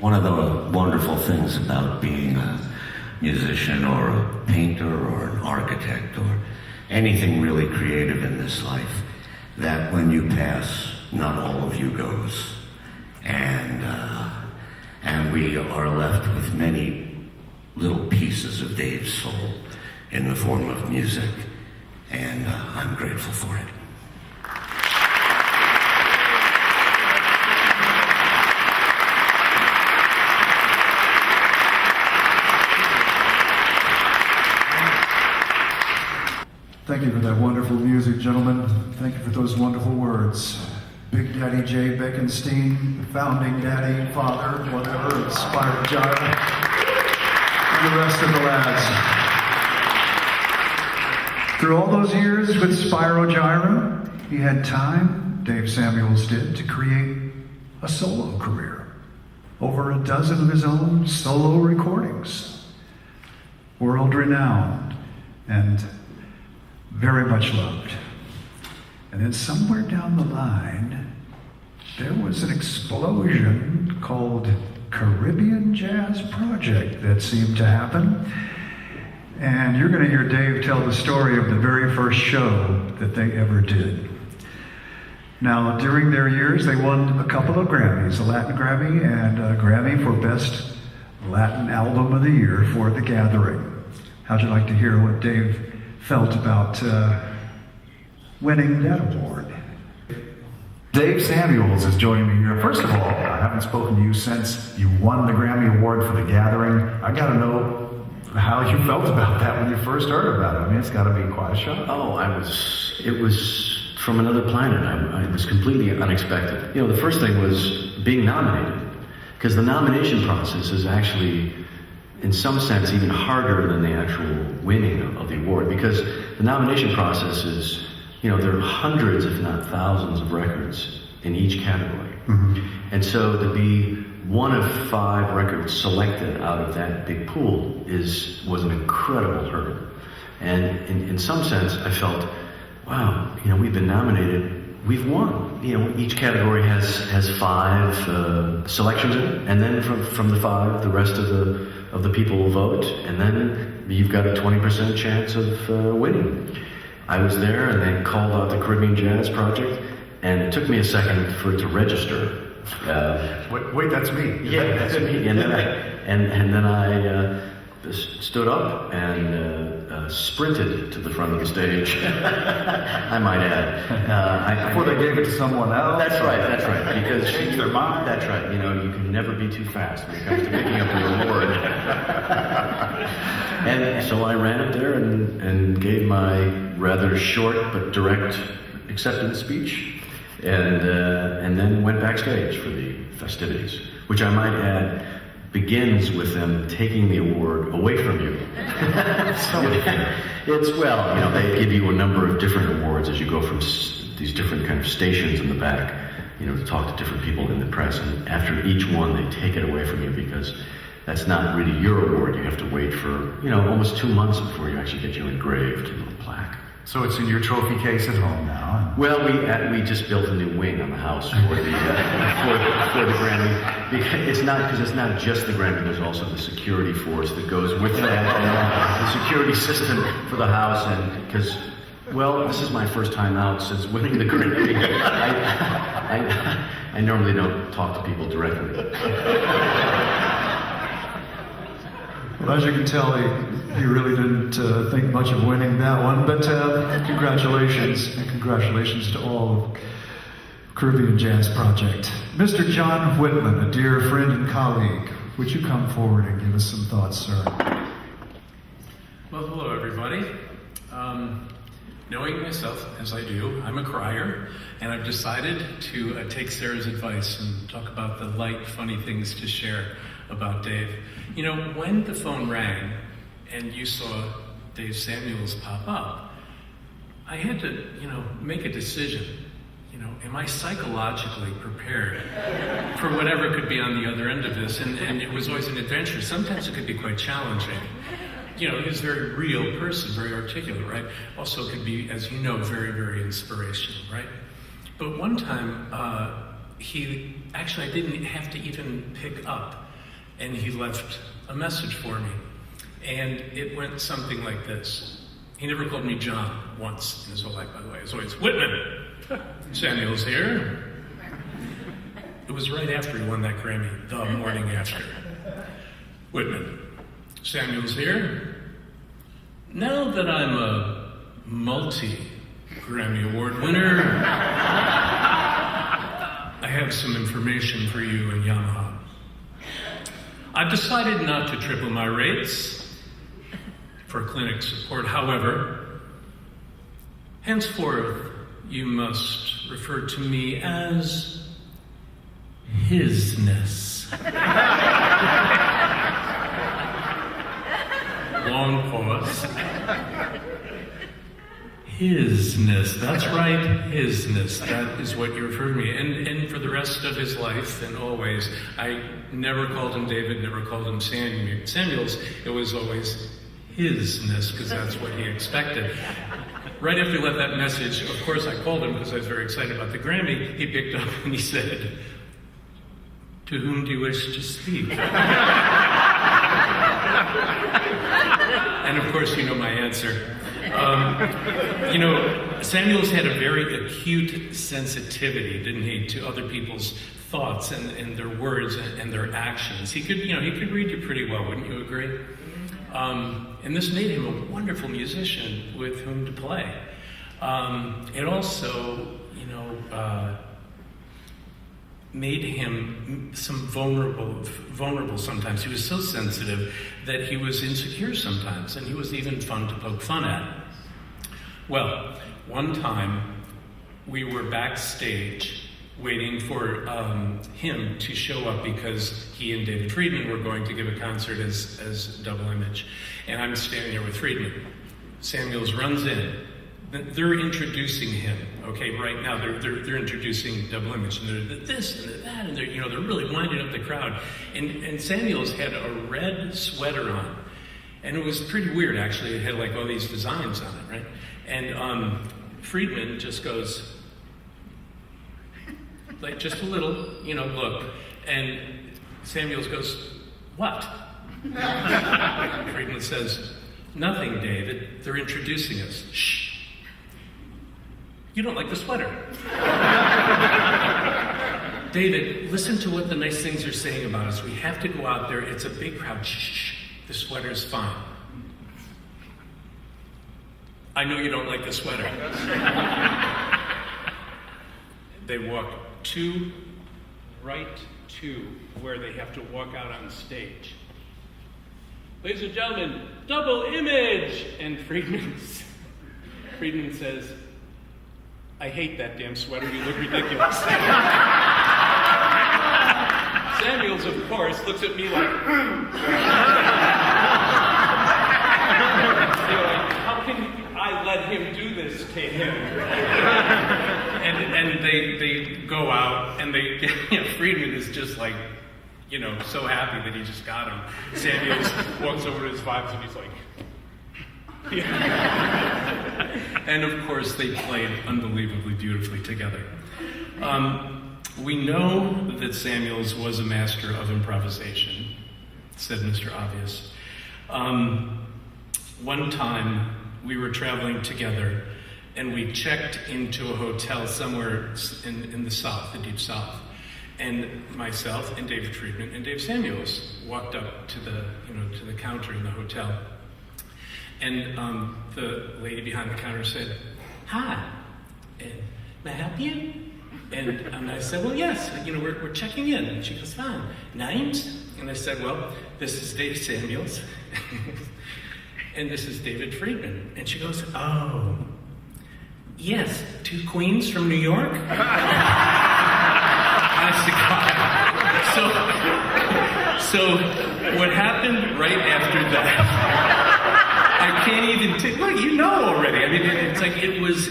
One of the wonderful things about being a musician or a painter or an architect or anything really creative in this life, that when you pass, not all of you goes. And we are left with many little pieces of Dave's soul in the form of music, and I'm grateful for it. Thank you for that wonderful music, gentlemen. Thank you for those wonderful words. Big Daddy Jay Beckenstein, the founding daddy, father, whatever, of Spyro Gyra, and the rest of the lads. Through all those years with Spyro Gyra, he had time, Dave Samuels did, to create a solo career. Over a dozen of his own solo recordings. World-renowned and very much loved. And then somewhere down the line, there was an explosion called Caribbean Jazz Project that seemed to happen. And you're going to hear Dave tell the story of the very first show that they ever did. Now, during their years, they won a couple of Grammys, a Latin Grammy and a Grammy for Best Latin Album of the Year for The Gathering. How'd you like to hear what Dave felt about winning that award? Dave Samuels is joining me here. First of all, I haven't spoken to you since you won the Grammy Award for The Gathering. I got to know how you felt about that when you first heard about it. I mean, it's got to be quite a shock. Oh, it was from another planet. It was completely unexpected. You know, the first thing was being nominated, because the nomination process is actually, in some sense, even harder than the actual winning of the award, because the nomination process is, you know, there are hundreds, if not thousands, of records in each category. Mm-hmm. And so to be one of 5 records selected out of that big pool was an incredible hurdle. And in some sense, I felt, wow, you know, we've been nominated, we've won. You know, each category has 5 selections in it, and then from the 5, the rest of the people will vote, and then you've got a 20% chance of winning. I was there, and they called out the Caribbean Jazz Project, and it took me a second for it to register. Wait, that's me. Yeah, that's me. And then I stood up and sprinted to the front of the stage. I might add. Before they gave it to someone else. That's right. Because they changed their mind. That's right. You know, you can never be too fast when it comes to picking up the award. And so I ran up there and gave my rather short but direct acceptance speech. And then went backstage for the festivities, which I might add begins with them taking the award away from you. Well, you know, they give you a number of different awards as you go from these different kind of stations in the back, you know, to talk to different people in the press. And after each one, they take it away from you, because that's not really your award. You have to wait for, you know, almost 2 months before you actually get you engraved in a plaque. So it's in your trophy case at home now? Well, we just built a new wing on the house for the Grammy. It's not just the Grammy. There's also the security force that goes with that, the security system for the house, and because, well, this is my first time out since winning the Grammy. I normally don't talk to people directly. Well, as you can tell, he really didn't think much of winning that one, but congratulations, and congratulations to all of Caribbean Jazz Project. Mr. John Whitman, a dear friend and colleague, would you come forward and give us some thoughts, sir? Well, hello, everybody. Knowing myself as I do, I'm a crier, and I've decided to take Sarah's advice and talk about the light, funny things to share about Dave. You know, when the phone rang and you saw Dave Samuels pop up, I had to, you know, make a decision. You know, am I psychologically prepared for whatever could be on the other end of this? And it was always an adventure. Sometimes it could be quite challenging. You know, he's a very real person, very articulate, right? Also could be, as you know, very, very inspirational, right? But one time, I didn't have to even pick up. and he left a message for me. And it went something like this. He never called me John once in his whole life, by the way. It was always, Whitman, Samuel's here. It was right after he won that Grammy, the morning after. Whitman, Samuel's here. Now that I'm a multi-Grammy Award winner, I have some information for you in Yamaha. I've decided not to triple my rates for clinic support. However, henceforth, you must refer to me as Hisness. Long pause. Hisness. That's right, Hisness. That is what you refer to me. And for the rest of his life and always, I never called him David, never called him Samuels. It was always Hisness, because that's what he expected. Right after he left that message, of course I called him because I was very excited about the Grammy. He picked up and he said, "To whom do you wish to speak?" And of course, you know my answer. Samuels had a very acute sensitivity, didn't he, to other people's thoughts and their words and their actions. He could read you pretty well, wouldn't you agree? And this made him a wonderful musician with whom to play. It also, made him vulnerable sometimes. He was so sensitive that he was insecure sometimes, and he was even fun to poke fun at. Well, one time we were backstage waiting for him to show up because he and David Friedman were going to give a concert as Double Image. And I'm standing there with Friedman. Samuels runs in. They're introducing him, okay, right now. They're introducing Double Image, and they're this and they're that, and they're really winding up the crowd. And Samuels had a red sweater on, and it was pretty weird, actually. It had like all these designs on it, right? And Friedman just goes, like just a little, look, and Samuels goes, "What?" Friedman says, "Nothing, David. They're introducing us." "Shh. You don't like the sweater." "David, listen to what the nice things are saying about us. We have to go out there. It's a big crowd. Shh. The sweater's fine." "I know you don't like the sweater." They walk right to where they have to walk out on stage. "Ladies and gentlemen, Double Image!" And Friedman says, "I hate that damn sweater. You look ridiculous." Samuels, of course, looks at me like, how can I let him do this to him? And they go out, and Friedman is just like, so happy that he just got him. Samuels walks over to his vibes, and he's like, and of course, they played unbelievably beautifully together. We know that Samuels was a master of improvisation, said Mr. Obvious. One time, we were traveling together, and we checked into a hotel somewhere in the South, the Deep South. And myself and David Friedman and Dave Samuels walked up to the counter in the hotel. And the lady behind the counter said, "Hi, may I help you?" And I said, "Well, yes, we're checking in." And she goes, "Fine. Names?" And I said, "Well, this is Dave Samuels." "And this is David Friedman." And she goes, "Oh, yes, two queens from New York?" I said, "God." So what happened right after that? I can't even take. Look, already. I mean, it's like it was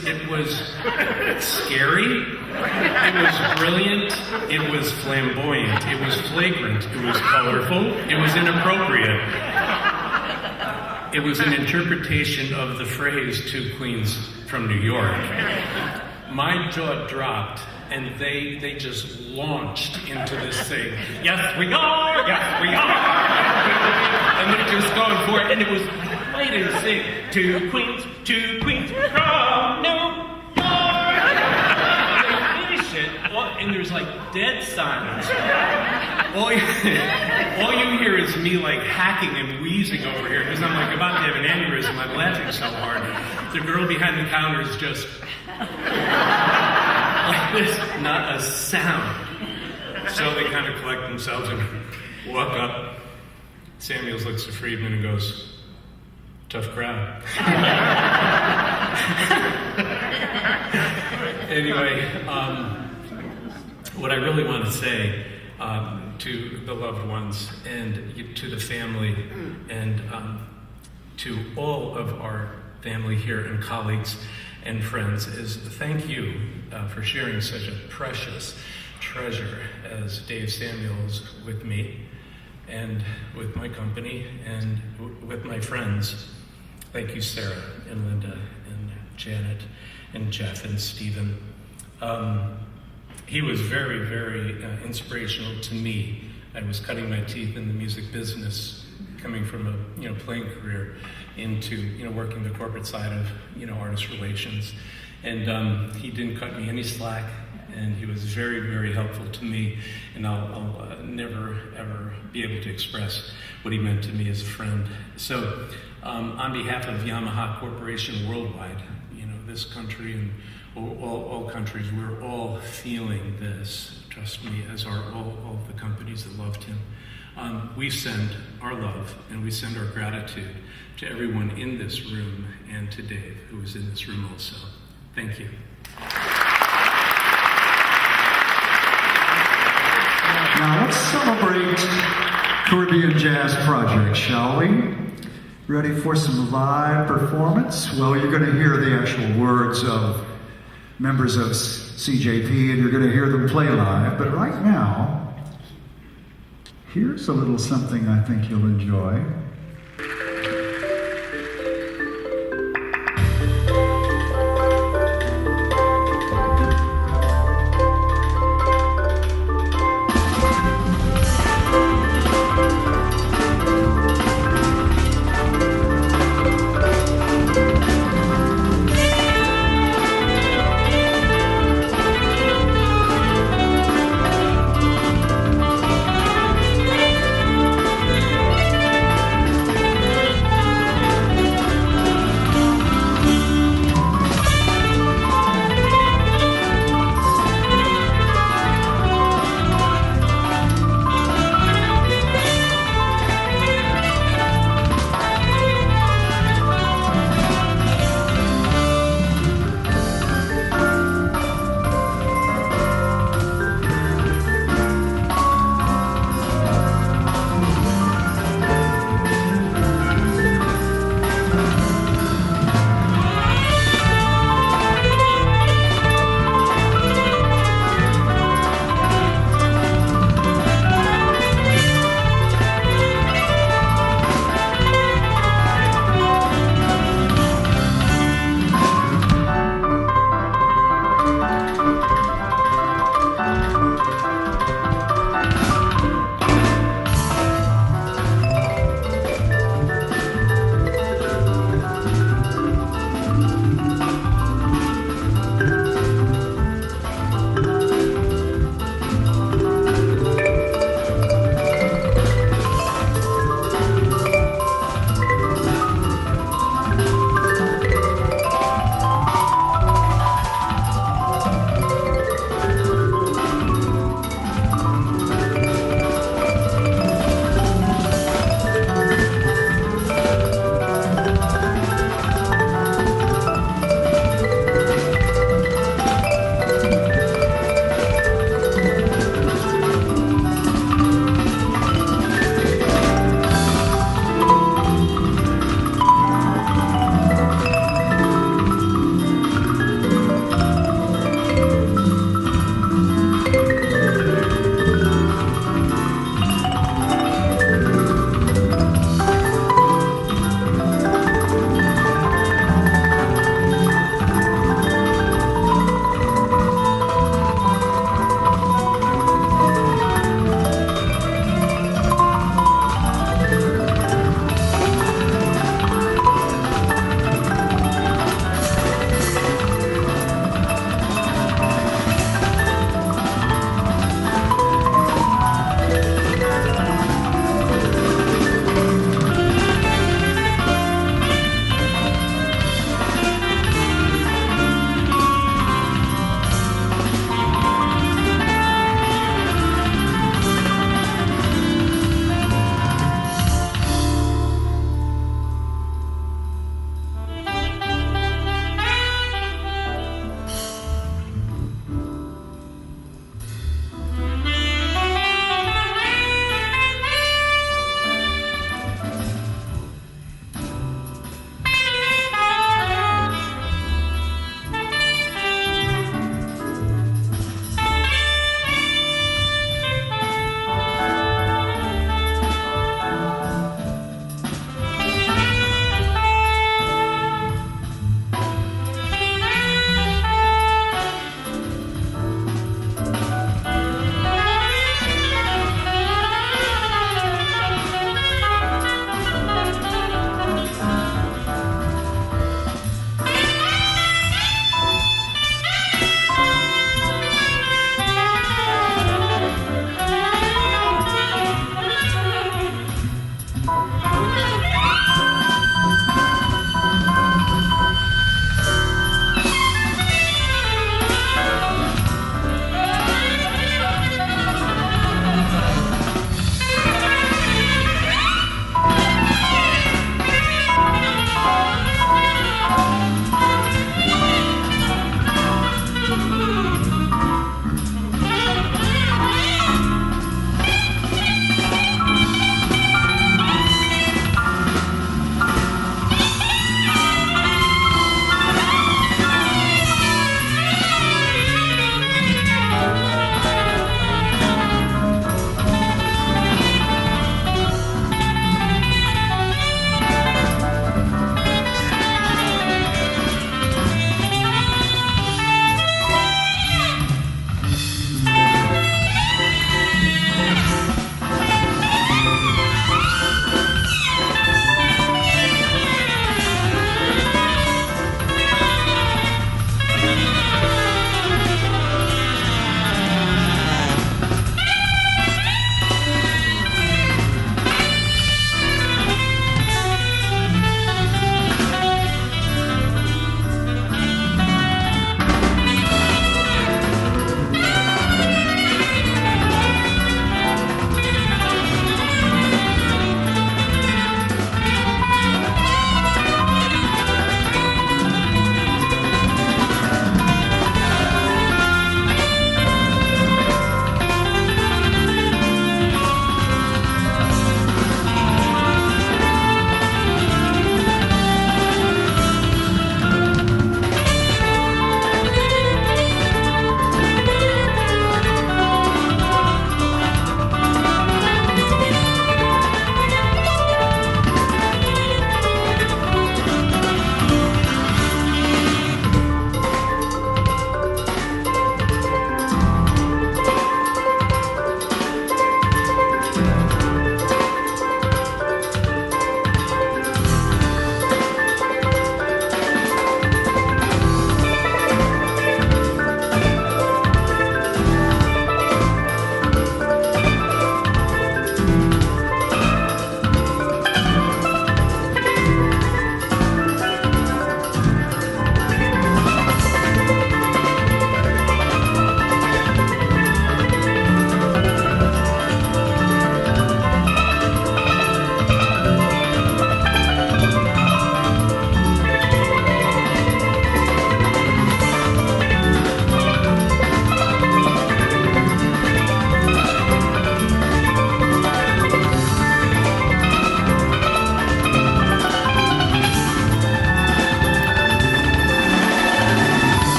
scary. It was brilliant. It was flamboyant. It was flagrant. It was colorful. It was inappropriate. It was an interpretation of the phrase "two queens from New York." My jaw dropped and they just launched into this thing. Yes, we are. Yes, we are. And they're just going for it, and it was right in sync. Two queens from New York. They finish it, and there's like dead silence. All you hear is me like hacking and wheezing over here because I'm like about to have an aneurysm. I'm laughing so hard. The girl behind the counter is just like this, not a sound. So they kind of collect themselves and walk up. Samuels looks at Friedman and goes, "Tough crowd." Anyway, what I really want to say to the loved ones and to the family and to all of our family here and colleagues and friends is thank you for sharing such a precious treasure as Dave Samuels with me and with my company and with my friends. Thank you, Sarah and Linda and Janet and Jeff and Stephen. He was very, very inspirational to me. I was cutting my teeth in the music business, coming from a playing career into working the corporate side of artist relations, and he didn't cut me any slack, and he was very, very helpful to me. And I'll never ever be able to express what he meant to me as a friend. So, on behalf of Yamaha Corporation worldwide, this country and all countries, we're all feeling this, trust me, as are all the companies that loved him. We send our love and we send our gratitude to everyone in this room and to Dave, who is in this room also. Thank you. Now let's celebrate Caribbean Jazz Project, shall we? Ready for some live performance? Well, you're going to hear the actual words of members of CJP, and you're going to hear them play live. But right now, here's a little something I think you'll enjoy.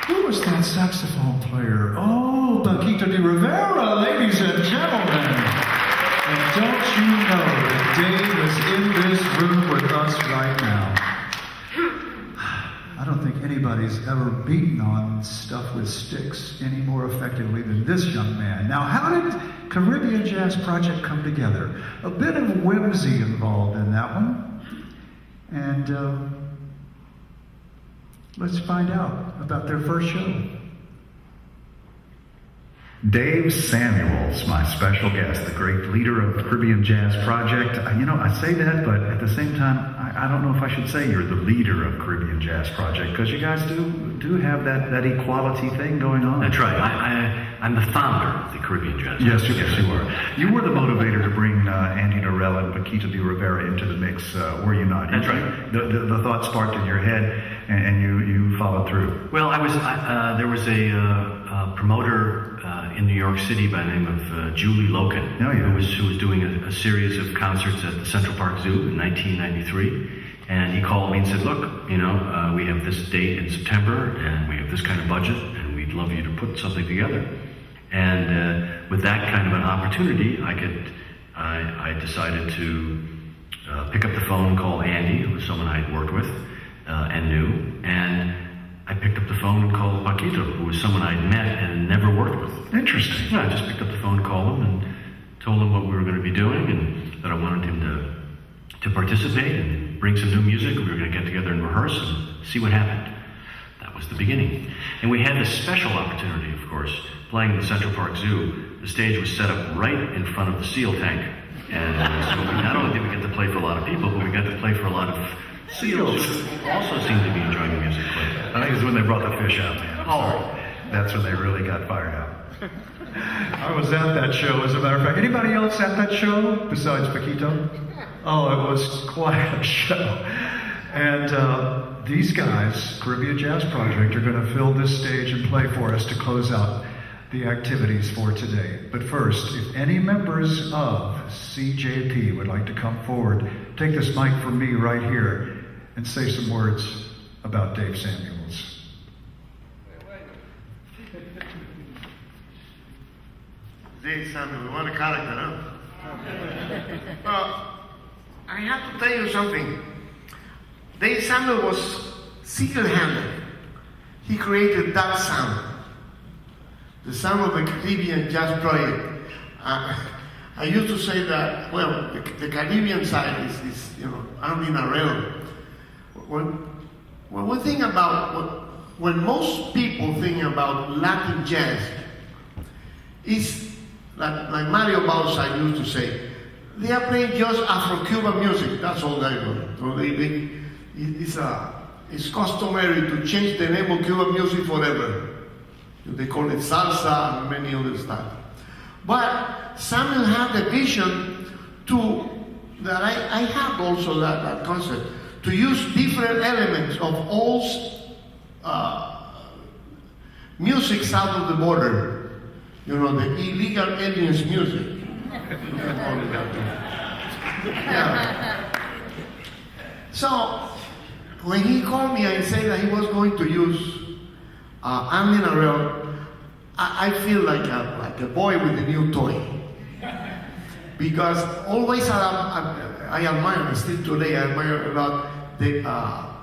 Who was that saxophone player? Oh, Paquito de Rivera, ladies and gentlemen. And don't you know that Dave is in this room with us right now? I don't think anybody's ever beaten on stuff with sticks any more effectively than this young man. Now, how did Caribbean Jazz Project come together? A bit of whimsy involved in that one. And let's find out about their first show. Dave Samuels, my special guest, the great leader of the Caribbean Jazz Project. You know, I say that, but at the same time, I don't know if I should say you're the leader of Caribbean Jazz Project, because you guys do have that equality thing going on. That's right. I'm the founder of the Caribbean Jazz Yes, Project. yes, you are. You were the motivator to bring Andy Norell and Paquito de Rivera into the mix, were you not? That's right. The thought sparked in your head, and you followed through. Well, there was a promoter in New York City by the name of Julie Loken, who was doing a series of concerts at the Central Park Zoo in 1993. And he called me and said, look, you know, we have this date in September, and we have this kind of budget, and we'd love you to put something together. And with that kind of an opportunity, I decided to pick up the phone and call Andy, who was someone I had worked with and knew. And I picked up the phone and called Paquito, who was someone I'd met and never worked with. Interesting. Yeah, I just picked up the phone, called him, and told him what we were going to be doing, and that I wanted him to participate and bring some new music. We were going to get together and rehearse and see what happened. That was the beginning. And we had this special opportunity, of course, playing at the Central Park Zoo. The stage was set up right in front of the seal tank. And so we not only did we get to play for a lot of people, but we got to play for a lot of seals who also seemed to be enjoying the music played. I think it's when they brought the fish out, man. That's when they really got fired up. I was at that show, as a matter of fact. Anybody else at that show besides Paquito? Oh, it was quite a show. And these guys, Caribbean Jazz Project, are going to fill this stage and play for us to close out the activities for today. But first, if any members of CJP would like to come forward, take this mic from me right here and say some words about Dave Samuels. Dave Samuels, what a character, huh? Well, I have to tell you something. Dave Samuels was single-handed. He created that sound. The sound of the Caribbean Jazz Project. I used to say that, well, the Caribbean side is you know, Andy Norell. When we think about, when most people think about Latin jazz, it's like Mario Bausa used to say, they are playing just Afro-Cuban music. That's all they do. So it's customary to change the name of Cuban music forever. They call it salsa and many other stuff. But Samuel had the vision that I have also that concept, to use different elements of all music south of the border. You know, the illegal aliens music. Yeah. So, when he called me and said that he was going to use Andy Norell, I feel like a boy with a new toy. Because always I admire, still today, I admire a lot the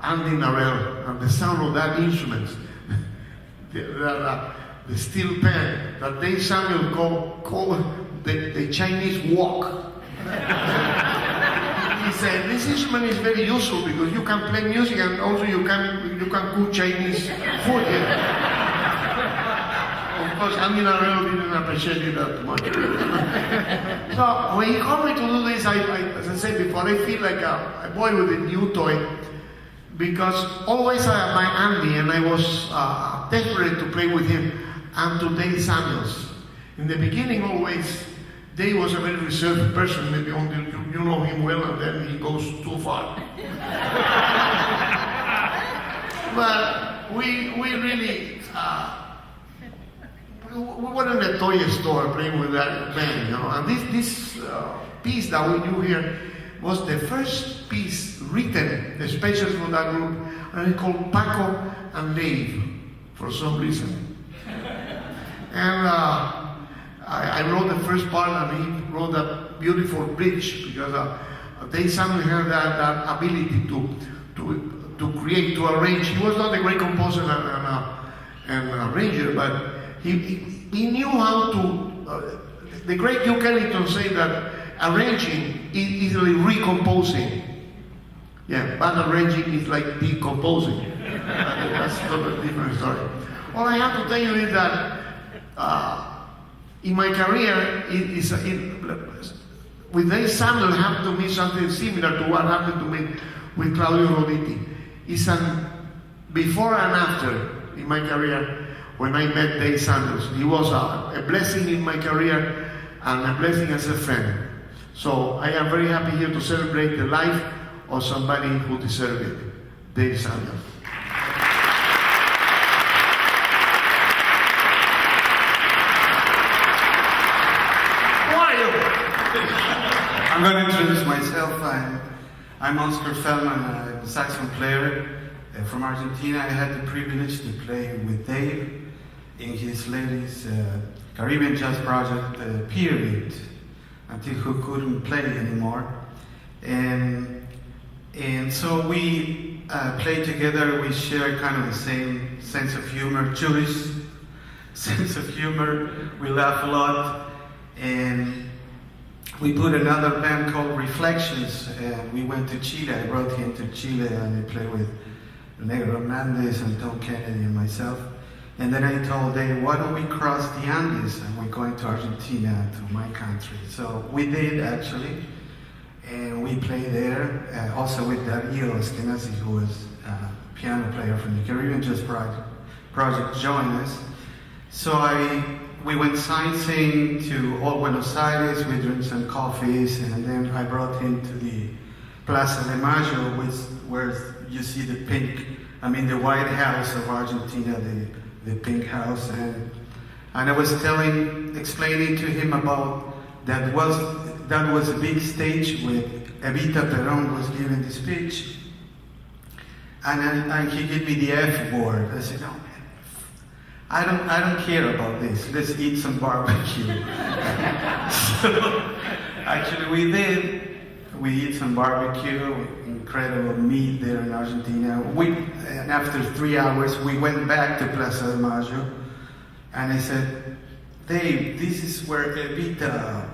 Andy Norell and the sound of that instrument. The steel pen that Dave Samuel called the Chinese walk. He said, this instrument is very useful because you can play music and also you can cook Chinese food. Yeah. Of course, Andy Norell didn't appreciate it that much. So when he called me to do this, as I said before, I feel like a boy with a new toy. Because always I admired Andy and I was desperate to play with him, and to Dave Samuels. In the beginning, always, Dave was a very reserved person, maybe only you know him well, and then he goes too far. But we really, we were in a toy store playing with that band, you know, and this piece that we do here was the first piece written especially for that group, and it's called Paco and Dave, for some reason. And I wrote the first part, and he wrote a beautiful bridge, because Dave Samuel had that ability to create, to arrange. He was not a great composer and arranger, but he knew how to. The great Duke Ellington said that arranging is easily recomposing. Yeah, bad arranging is like decomposing. That's a totally different story. All I have to tell you is that in my career, with Dave Samuel happened to me something similar to what happened to me with Claudio Roditi. It's an before and after in my career when I met Dave Samuel. He was a blessing in my career and a blessing as a friend. So I am very happy here to celebrate the life of somebody who deserved it, Dave Samuel. I'm going to introduce myself. I'm Oscar Feldman, I'm a saxophone player from Argentina. I had the privilege to play with Dave in his latest Caribbean Jazz Project period, until he couldn't play anymore. And so we play together. We share kind of the same sense of humor, Jewish sense of humor. We laugh a lot. And we put another band called Reflections. We went to Chile. I brought him to Chile, and I played with Negro Hernandez and Tom Kennedy and myself. And then I told Dave, why don't we cross the Andes and we're going to Argentina, to my country. So we did, actually. And we played there, also with Dario Eskenazi, who was a piano player from the Caribbean Jazz Project, joined us. So we went sightseeing to Old Buenos Aires. We drank some coffees, and then I brought him to the Plaza de Mayo, where you see the the White House of Argentina, the pink house. And I was explaining to him about that was a big stage with Evita Perón was giving the speech. And he gave me the F word. I said, no, man, I don't care about this. Let's eat some barbecue. So actually we did. We eat some barbecue, incredible meat there in Argentina. And after 3 hours, we went back to Plaza de Mayo. And I said, Dave, this is where Evita...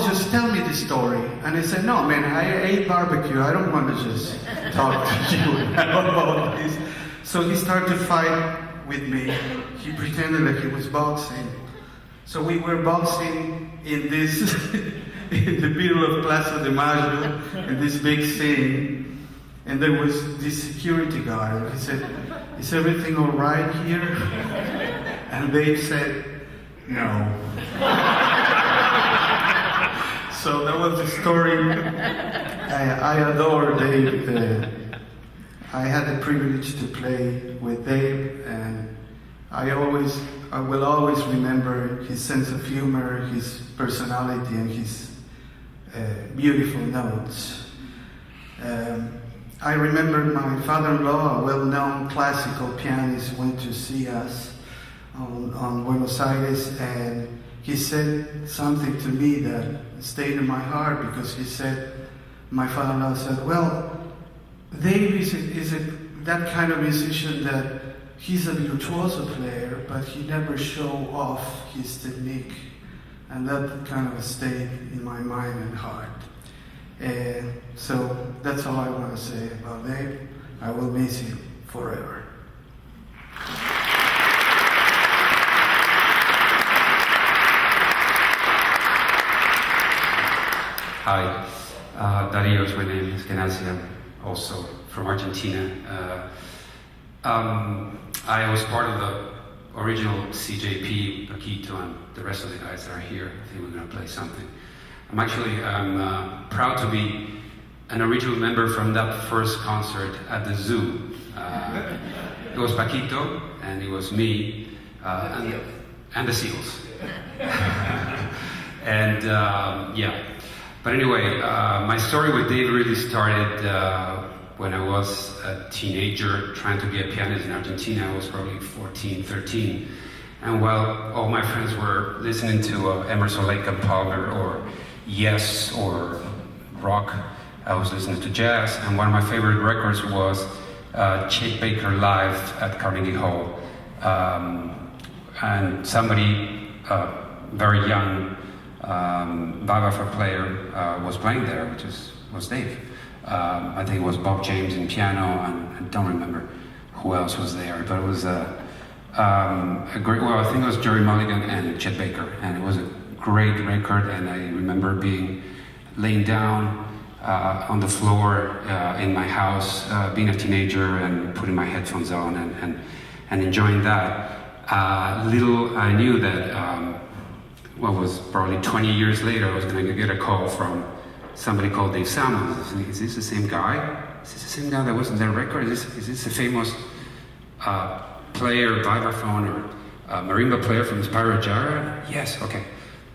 just tell me the story. And I said, no, man, I ate barbecue. I don't want to just talk to you about this. So he started to fight with me. He pretended that he was boxing. So we were boxing in this, in the middle of Plaza de Mayo, in this big scene. And there was this security guard. And he said, is everything all right here? And Dave said, no. So that was the story. I adore Dave. I had the privilege to play with Dave, and I will always remember his sense of humor, his personality, and his beautiful notes. I remember my father-in-law, a well-known classical pianist, went to see us on Buenos Aires, and he said something to me that stayed in my heart, because he said, my father-in-law said, well, Dave is that kind of musician that he's a virtuoso player, but he never show off his technique. And that kind of stayed in my mind and heart. So that's all I want to say about Dave. I will miss him forever. Hi, Dario is my name, Eskenazi. I'm also from Argentina. I was part of the original CJP, Paquito, and the rest of the guys that are here. I think we're going to play something. I'm proud to be an original member from that first concert at the zoo. It was Paquito, and it was me, and the Seals. And But anyway, my story with Dave really started when I was a teenager trying to be a pianist in Argentina. I was probably 14, 13. And while all my friends were listening to Emerson, Lake and Palmer or Yes or rock, I was listening to jazz. And one of my favorite records was Chet Baker live at Carnegie Hall. And somebody very young vibraphone player was playing there, which was Dave. I think it was Bob James in piano, and I don't remember who else was there, but it was a great, well, I think it was Jerry Mulligan and Chet Baker, and it was a great record, and I remember laying down on the floor in my house, being a teenager and putting my headphones on and enjoying that. Little I knew that what was probably 20 years later, I was going to get a call from somebody called Dave Samuels. Is this the same guy? Is this the same guy that was in that record? Is this a famous player, vibraphone, or marimba player from Spyro Gyra? Yes, okay.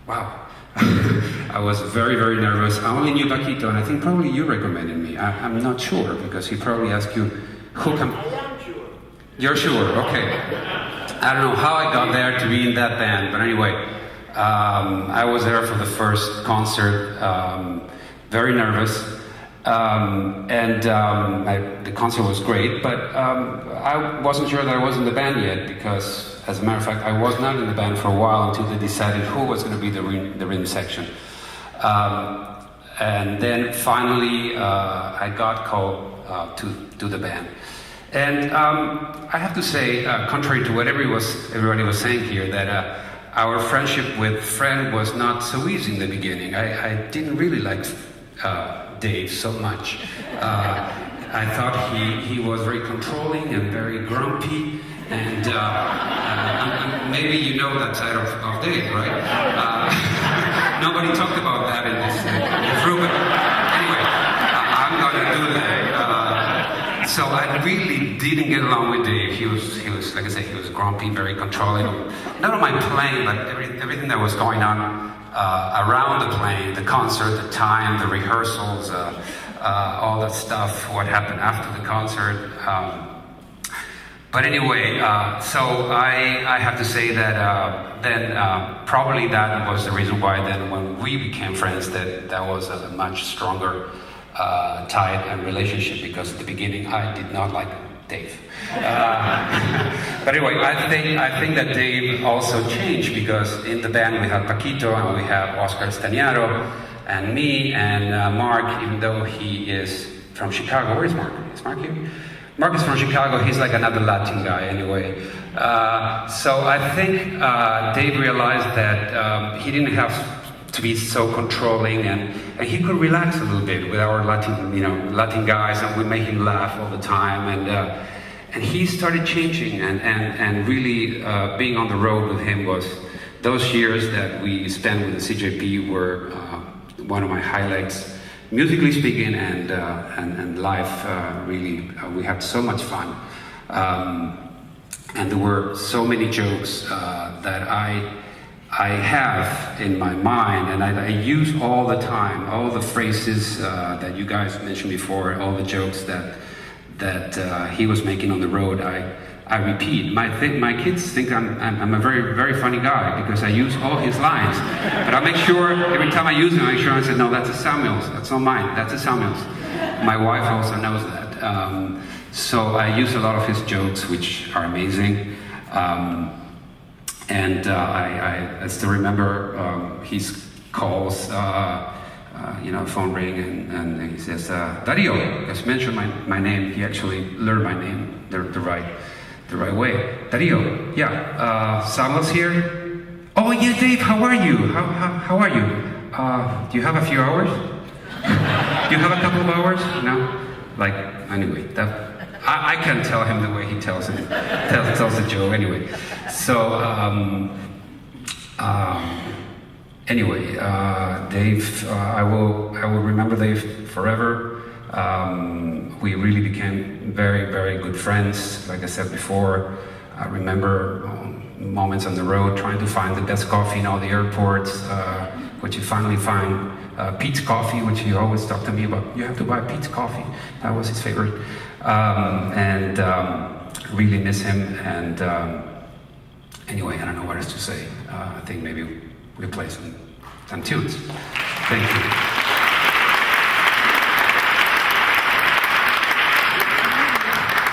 Wow. I was very, very nervous. I only knew Paquito, and I think probably you recommended me. I'm not sure, because he probably asked you, who can... I am sure. You're sure, okay. I don't know how I got there to be in that band, but anyway, I was there for the first concert, very nervous, the concert was great, but I wasn't sure that I was in the band yet, because, as a matter of fact, I was not in the band for a while until they decided who was going to be the rhythm section. And then finally, I got called to the band. And I have to say, contrary to what everybody was saying here, that our friendship with Fred was not so easy in the beginning. I didn't really like Dave so much. I thought he was very controlling and very grumpy, and maybe you know that side of Dave, right? Nobody talked about that in this room, but anyway, I'm going to do that. So I really didn't get along with Dave. He was, like I said, he was grumpy, very controlling. Not on my playing, but everything that was going on around the playing, the concert, the time, the rehearsals, all that stuff, what happened after the concert. But anyway, so I have to say that then probably that was the reason why then when we became friends, that was a much stronger tie and relationship, because at the beginning I did not like Dave. But anyway, I think that Dave also changed, because in the band we have Paquito and we have Oscar Staniaro and me and Mark, even though he is from Chicago. Where is Mark? Is Mark here? Mark is from Chicago. He's like another Latin guy anyway. So I think Dave realized that he didn't have to be so controlling, and he could relax a little bit with our Latin guys, and we made him laugh all the time, and he started changing, and really being on the road with him was, those years that we spent with the CJP were one of my highlights, musically speaking, and life. Really, we had so much fun, and there were so many jokes that I have in my mind, and I use all the time, all the phrases that you guys mentioned before, all the jokes that he was making on the road. I repeat. My kids think I'm a very, very funny guy, because I use all his lines. But I make sure every time I use them, I make sure I say, no, that's a Samuels. That's not mine. That's a Samuels. My wife also knows that. So I use a lot of his jokes, which are amazing. And I still remember his calls, phone ring, and he says, Dario, just mention my name. He actually learned my name the right way. Dario, yeah, Samuel's here. Oh yeah, Dave, how are you? How are you? Do you have a few hours? Do you have a couple of hours? No? Like, anyway, I can tell him the way he tells the joke anyway. So, anyway, Dave, I will remember Dave forever. We really became very, very good friends. Like I said before, I remember moments on the road trying to find the best coffee in all the airports, which you finally find Pete's Coffee, which he always talked to me about. You have to buy Pete's Coffee. That was his favorite. Really miss him. And anyway, I don't know what else to say. I think maybe we'll play some tunes. Thank you.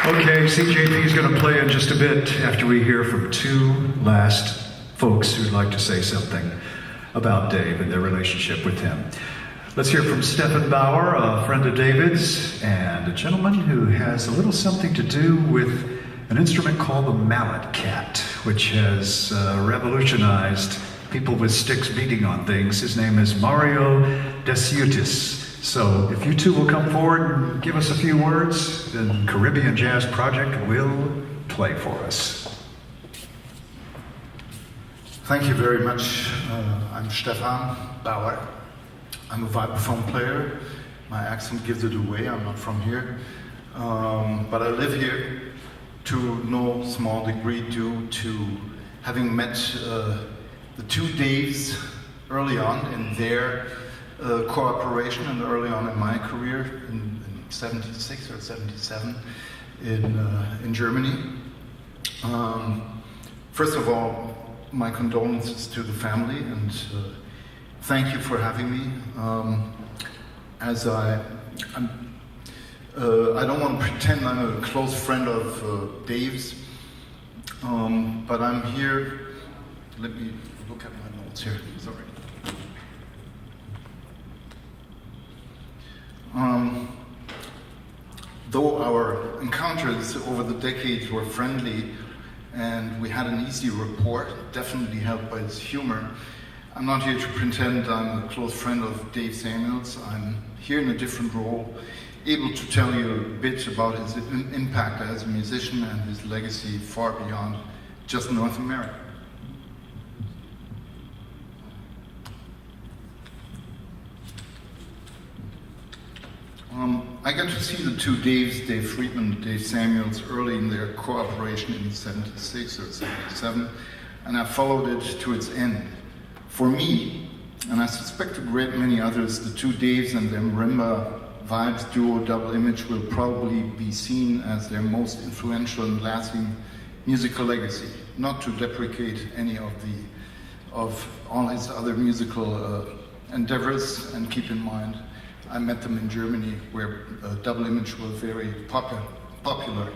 Okay, CJP is going to play in just a bit after we hear from two last folks who'd like to say something about Dave and their relationship with him. Let's hear from Stefan Bauer, a friend of David's, and a gentleman who has a little something to do with an instrument called the mallet cat, which has revolutionized people with sticks beating on things. His name is Mario Desiutis. So if you two will come forward and give us a few words, then Caribbean Jazz Project will play for us. Thank you very much. I'm Stefan Bauer. I'm a vibraphone player. My accent gives it away. I'm not from here. But I live here to no small degree due to having met the two Daves early on in their cooperation and early on in my career in 76 or 77 in Germany. First of all, my condolences to the family and thank you for having me. I don't want to pretend I'm a close friend of Dave's, but I'm here. Let me look at my notes here. Sorry. Though our encounters over the decades were friendly and we had an easy rapport, definitely helped by his humor, I'm not here to pretend I'm a close friend of Dave Samuels. I'm here in a different role, able to tell you a bit about his impact as a musician and his legacy far beyond just North America. I got to see the two Daves, Dave Friedman and Dave Samuels, early in their cooperation in 76 or 77, and I followed it to its end. For me, and I suspect a great many others, the two Daves and their marimba vibes duo Double Image will probably be seen as their most influential and lasting musical legacy, not to deprecate any of all his other musical endeavors, and keep in mind I met them in Germany, where Double Image was very popular.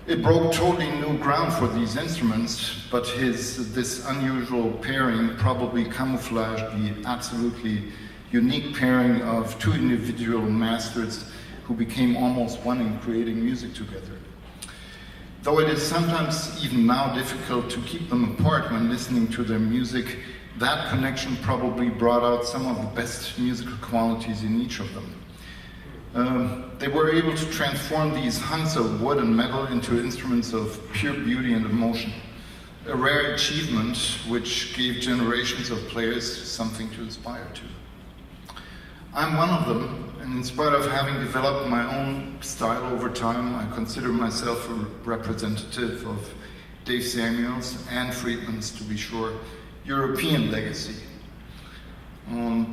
It broke totally new ground for these instruments, but this unusual pairing probably camouflaged the absolutely unique pairing of two individual masters who became almost one in creating music together. Though it is sometimes even now difficult to keep them apart when listening to their music, that connection probably brought out some of the best musical qualities in each of them. They were able to transform these hunks of wood and metal into instruments of pure beauty and emotion, a rare achievement which gave generations of players something to aspire to. I'm one of them, and in spite of having developed my own style over time, I consider myself a representative of Dave Samuels and Friedman's, to be sure, European legacy.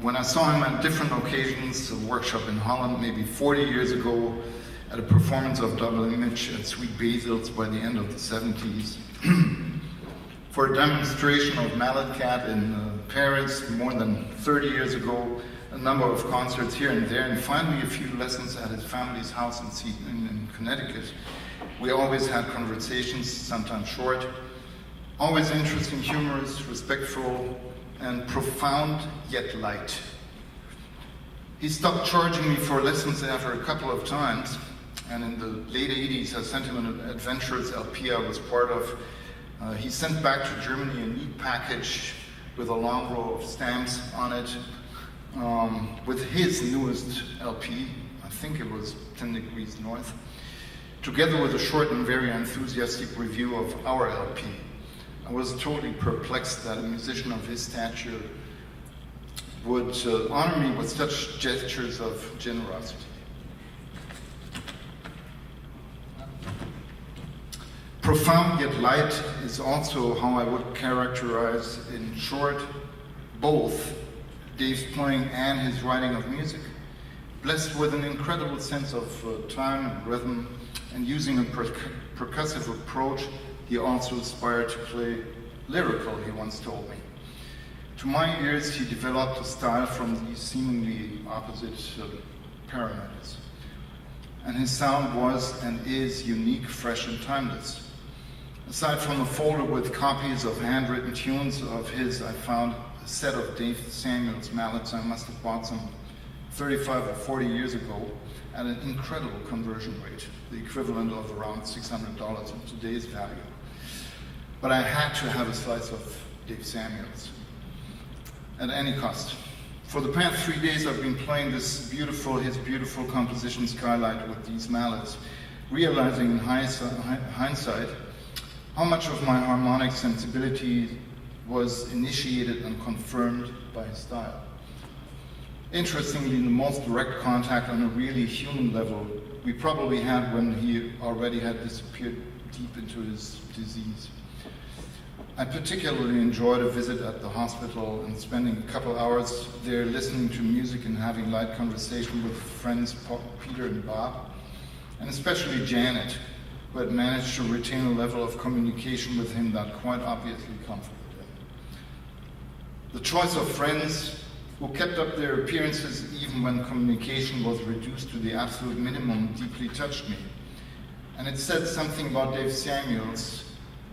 When I saw him at different occasions, a workshop in Holland maybe 40 years ago, at a performance of Double Image at Sweet Basil's by the end of the 70s, for a demonstration of Mallet Cat in Paris more than 30 years ago, a number of concerts here and there, and finally a few lessons at his family's house in Seton in Connecticut. We always had conversations, sometimes short, always interesting, humorous, respectful, and profound, yet light. He stopped charging me for lessons after a couple of times, and in the late 80s I sent him an adventurous LP I was part of. He sent back to Germany a neat package with a long row of stamps on it, with his newest LP, I think it was 10 Degrees North, together with a short and very enthusiastic review of our LP. I was totally perplexed that a musician of his stature would honor me with such gestures of generosity. Profound yet light is also how I would characterize, in short, both Dave's playing and his writing of music. Blessed with an incredible sense of time and rhythm, and using a percussive approach, he also aspired to play lyrical, he once told me. To my ears, he developed a style from these seemingly opposite parameters. And his sound was and is unique, fresh, and timeless. Aside from a folder with copies of handwritten tunes of his, I found a set of Dave Samuels mallets I must have bought some 35 or 40 years ago at an incredible conversion rate, the equivalent of around $600 in today's value. But I had to have a slice of Dave Samuels at any cost. For the past 3 days, I've been playing his beautiful composition Skylight with these mallets, realizing in hindsight how much of my harmonic sensibility was initiated and confirmed by his style. Interestingly, the most direct contact on a really human level we probably had when he already had disappeared deep into his disease. I particularly enjoyed a visit at the hospital and spending a couple hours there listening to music and having light conversation with friends Peter and Bob, and especially Janet, who had managed to retain a level of communication with him that quite obviously comforted him. The choice of friends who kept up their appearances even when communication was reduced to the absolute minimum deeply touched me. And it said something about Dave Samuels,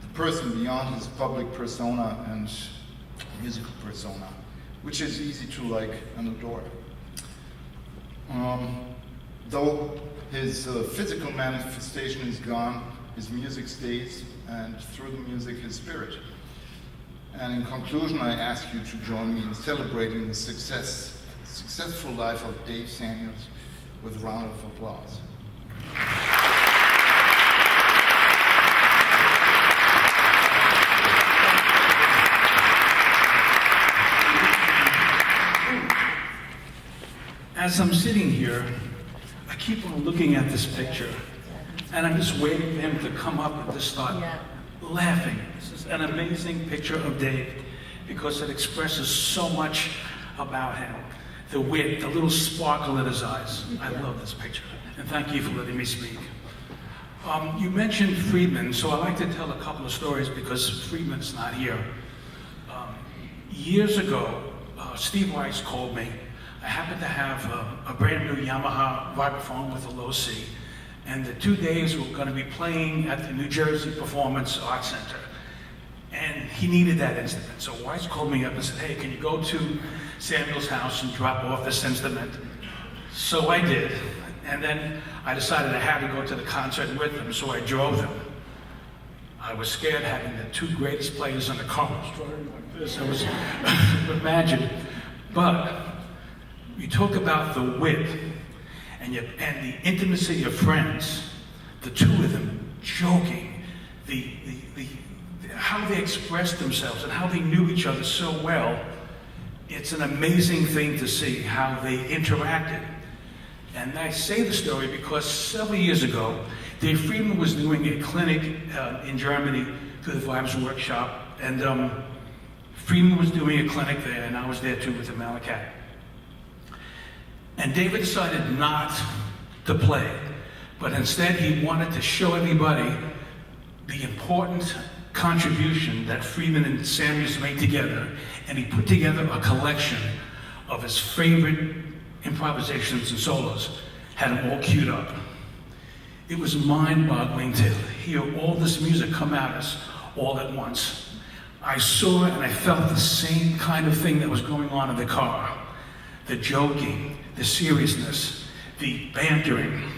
the person beyond his public persona and musical persona, which is easy to like and adore. Though his physical manifestation is gone, his music stays, and through the music, his spirit. And in conclusion, I ask you to join me in celebrating the successful life of Dave Samuels with a round of applause. As I'm sitting here, I keep on looking at this picture, and I'm just waiting for him to come up and just start laughing. This is an amazing picture of Dave because it expresses so much about him. The wit, the little sparkle in his eyes. I love this picture, and thank you for letting me speak. You mentioned Friedman, so I like to tell a couple of stories because Friedman's not here. Years ago, Steve Weiss called me. I happened to have a brand new Yamaha vibraphone with a low C, and the 2 days we were going to be playing at the New Jersey Performance Arts Center. And he needed that instrument. So Weiss called me up and said, hey, can you go to Samuel's house and drop off this instrument? So I did. And then I decided I had to go to the concert with them, so I drove them. I was scared having the two greatest players in the car driving like this. I was, imagine. But you talk about the wit and the intimacy of friends, the two of them joking, how they expressed themselves and how they knew each other so well. It's an amazing thing to see how they interacted. And I say the story because several years ago, Dave Friedman was doing a clinic in Germany through the Vibes Workshop, and Friedman was doing a clinic there, and I was there too with the Malachi. And David decided not to play, but instead he wanted to show everybody the important contribution that Friedman and Samuels made together, and he put together a collection of his favorite improvisations and solos, had them all queued up. It was mind-boggling to hear all this music come at us all at once. I saw and I felt the same kind of thing that was going on in the car. The joking, the seriousness, the bantering.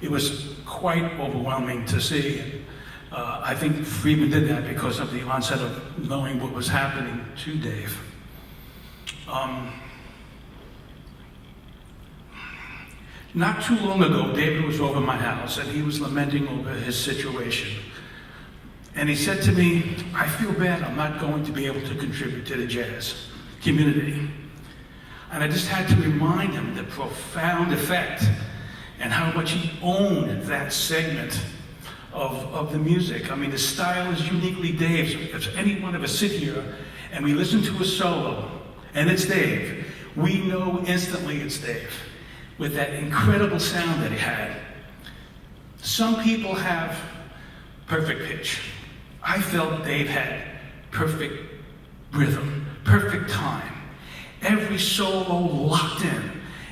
It was quite overwhelming to see. I think Friedman did that because of the onset of knowing what was happening to Dave. Not too long ago, David was over my house and he was lamenting over his situation. And he said to me, I feel bad I'm not going to be able to contribute to the jazz community. And I just had to remind him the profound effect and how much he owned that segment of the music. I mean, the style is uniquely Dave's. If any one of us sit here and we listen to a solo, and it's Dave, we know instantly it's Dave, with that incredible sound that he had. Some people have perfect pitch. I felt Dave had perfect rhythm, perfect time. Every solo locked in,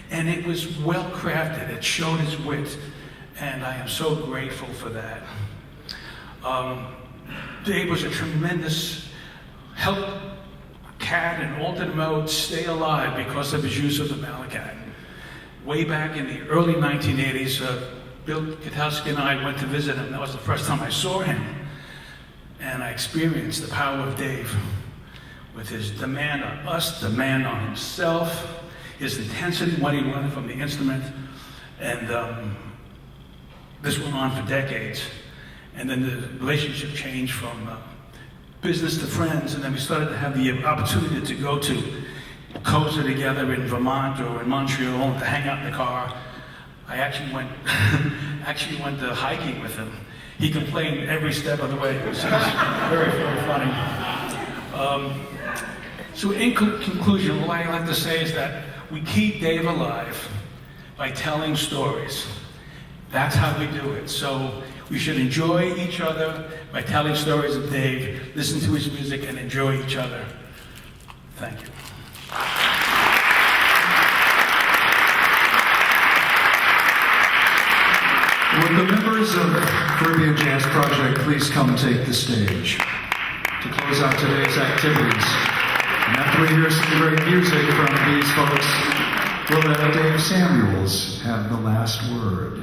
and it was well crafted. It showed his wit, and I am so grateful for that. Dave was a tremendous help Cat and alternate mode stay alive because of his use of the Malacat. Way back in the early 1980s, Bill Katowski and I went to visit him. That was the first time I saw him. And I experienced the power of Dave with his demand on us, demand on himself, his intensity, what he wanted from the instrument. And this went on for decades. And then the relationship changed from business to friends, and then we started to have the opportunity to go to Coza together in Vermont or in Montreal to hang out in the car. I actually went hiking with him. He complained every step of the way. It was very, very funny. So in conclusion, what I like to say is that we keep Dave alive by telling stories. That's how we do it. So we should enjoy each other by telling stories of Dave, listen to his music, and enjoy each other. Thank you. Would the members of Caribbean Jazz Project please come take the stage to close out today's activities? And after we hear some great music from these folks, we'll let Dave Samuels have the last word.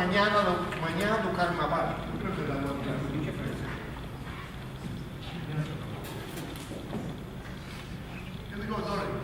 mañana do carnaval. Yo creo que la voy a traducir. Here we go, Dory.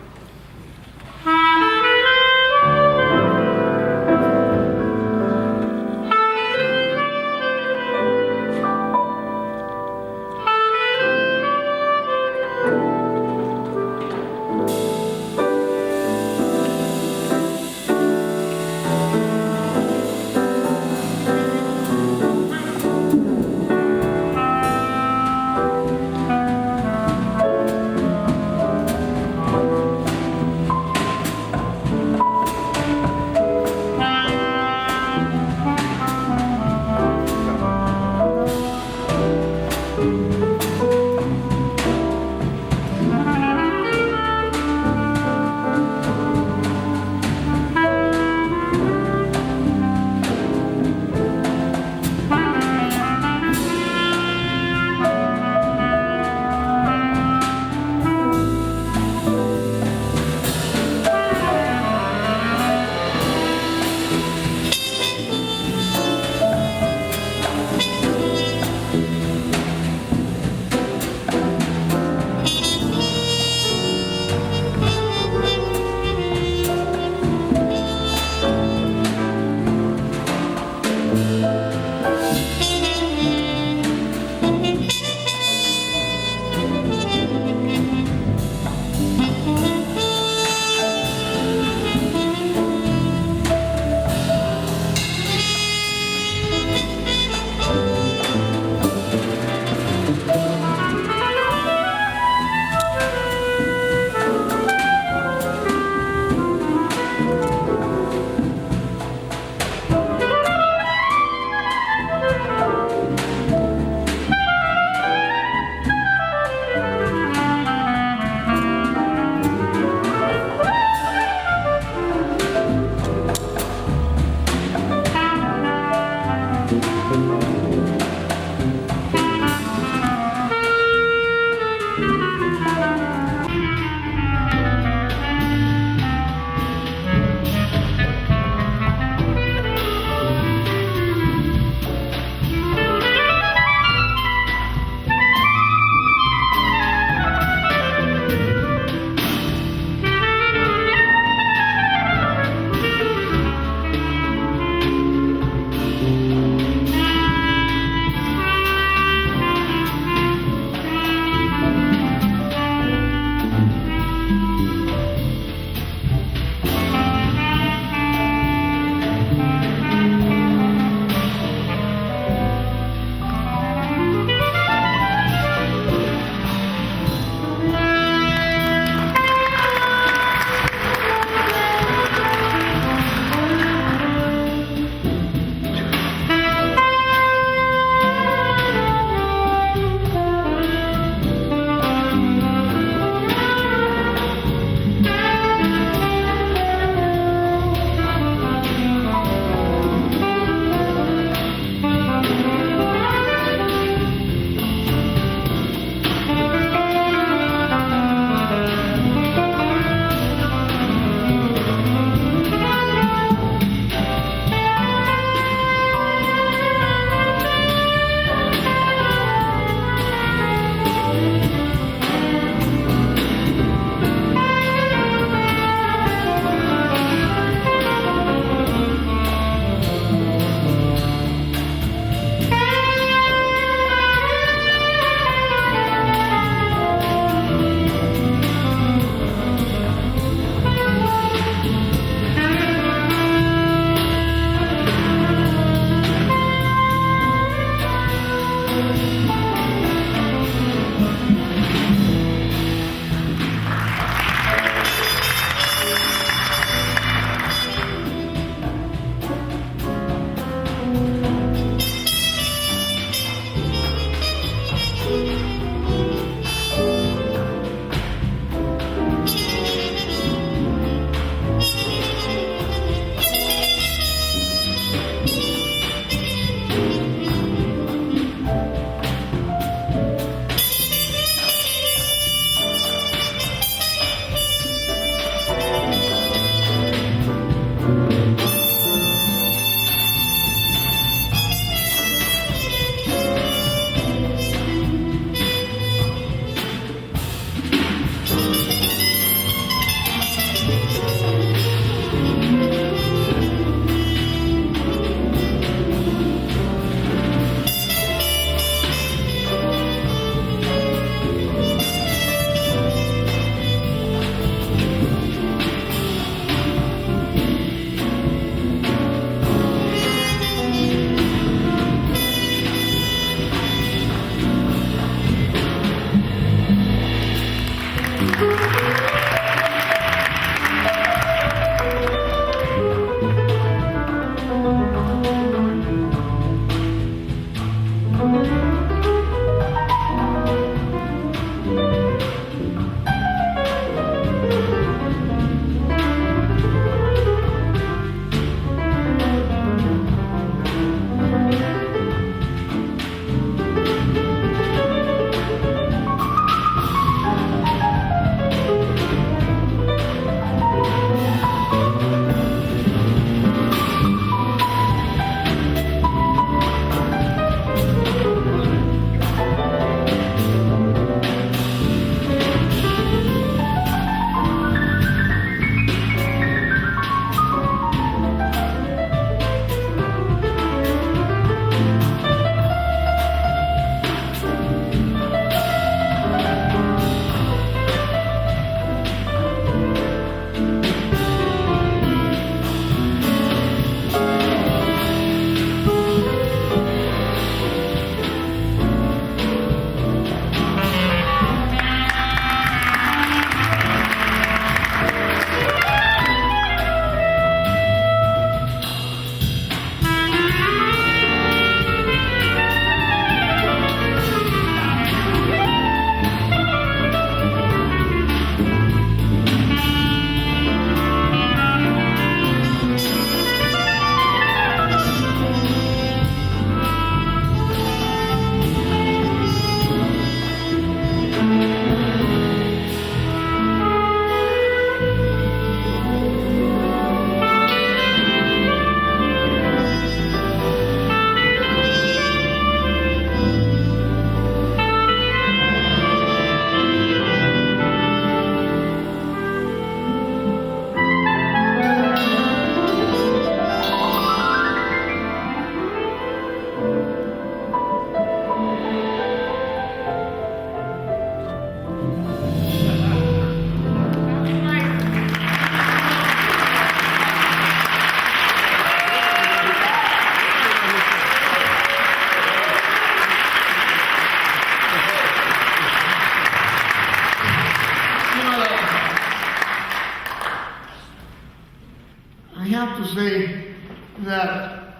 have to say that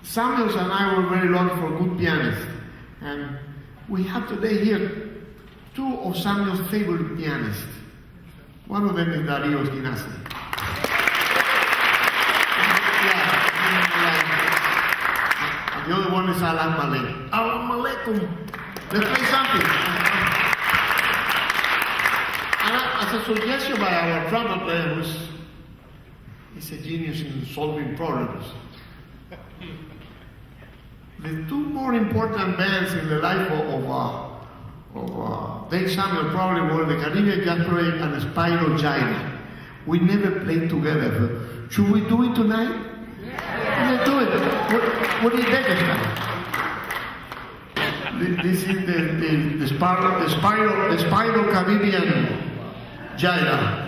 Samuels and I were very lucky for good pianists. And we have today here two of Samuel's favorite pianists. One of them is Dario Stinassi. And the other one is Alan Malek. Alan Malek, let's play something. And as a suggestion by our trumpet player, who's a genius in solving problems. The two more important bands in the life of Dave Samuel probably were the Caribbean Jazz Project and Spyro Gyra. We never played together. Should we do it tonight? Yeah. Let's do it. What do you think, This is the Spyro Caribbean Gyra.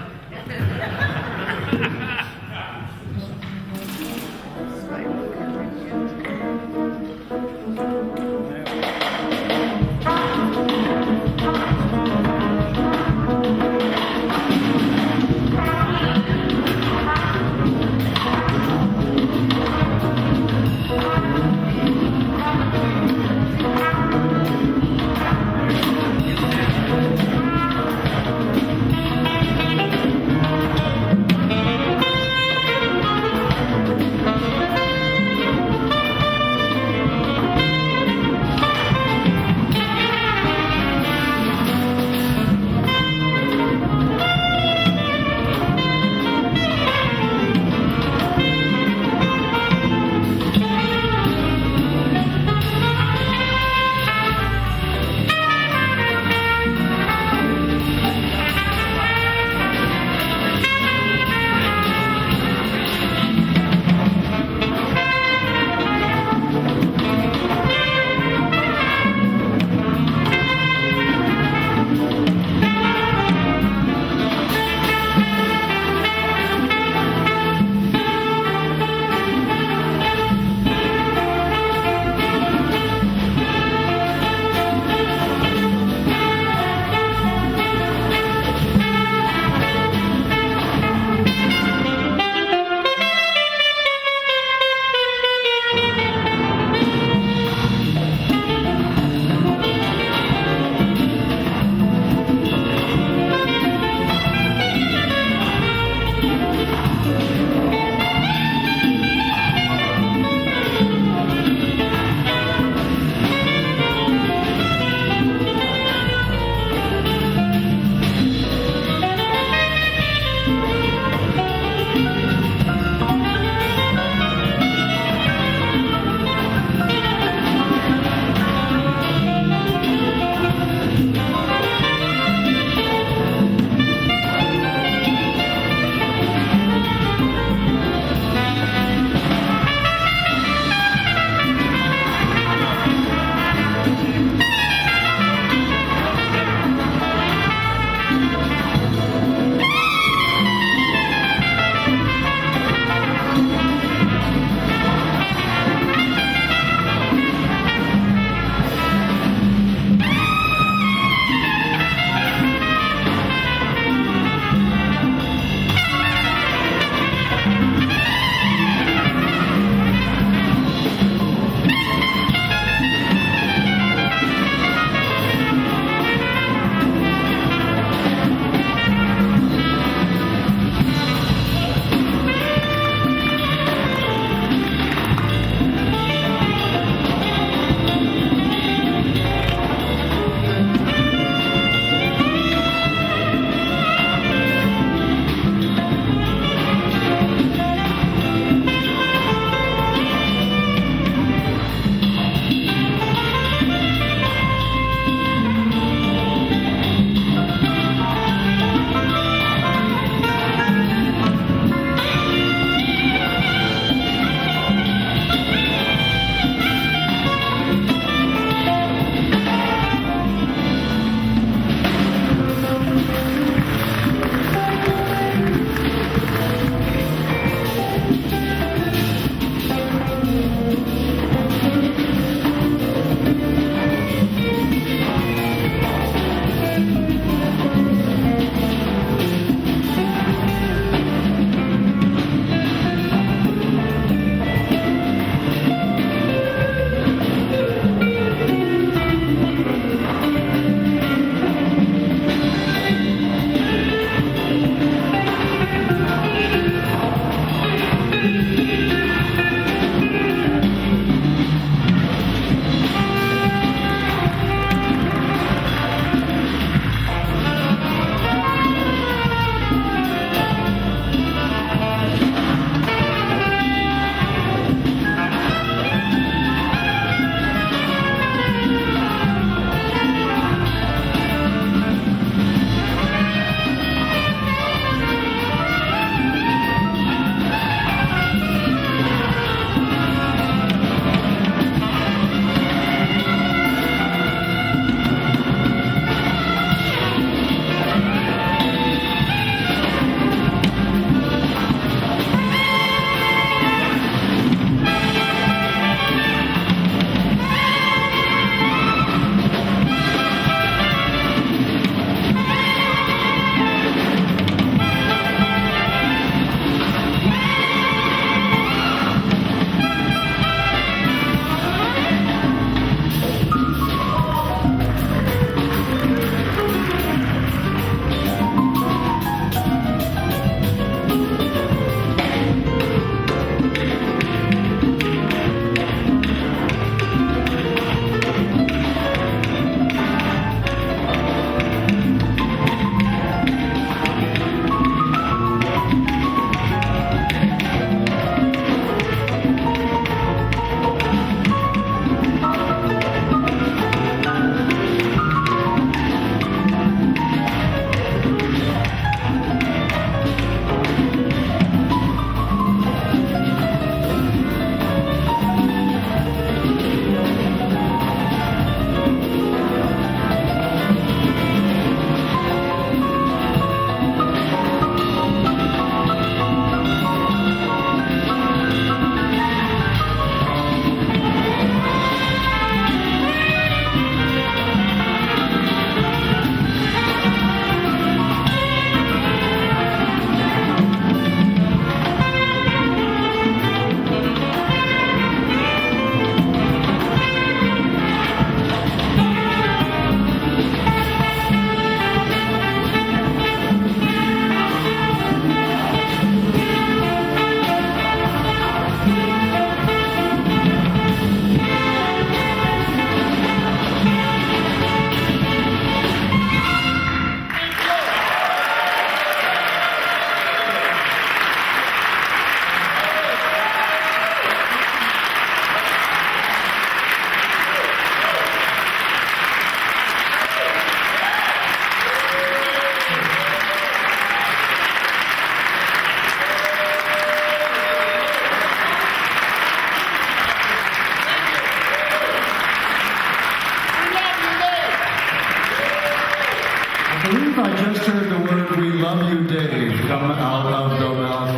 just heard the word "We love you, Dave" come out of the mouth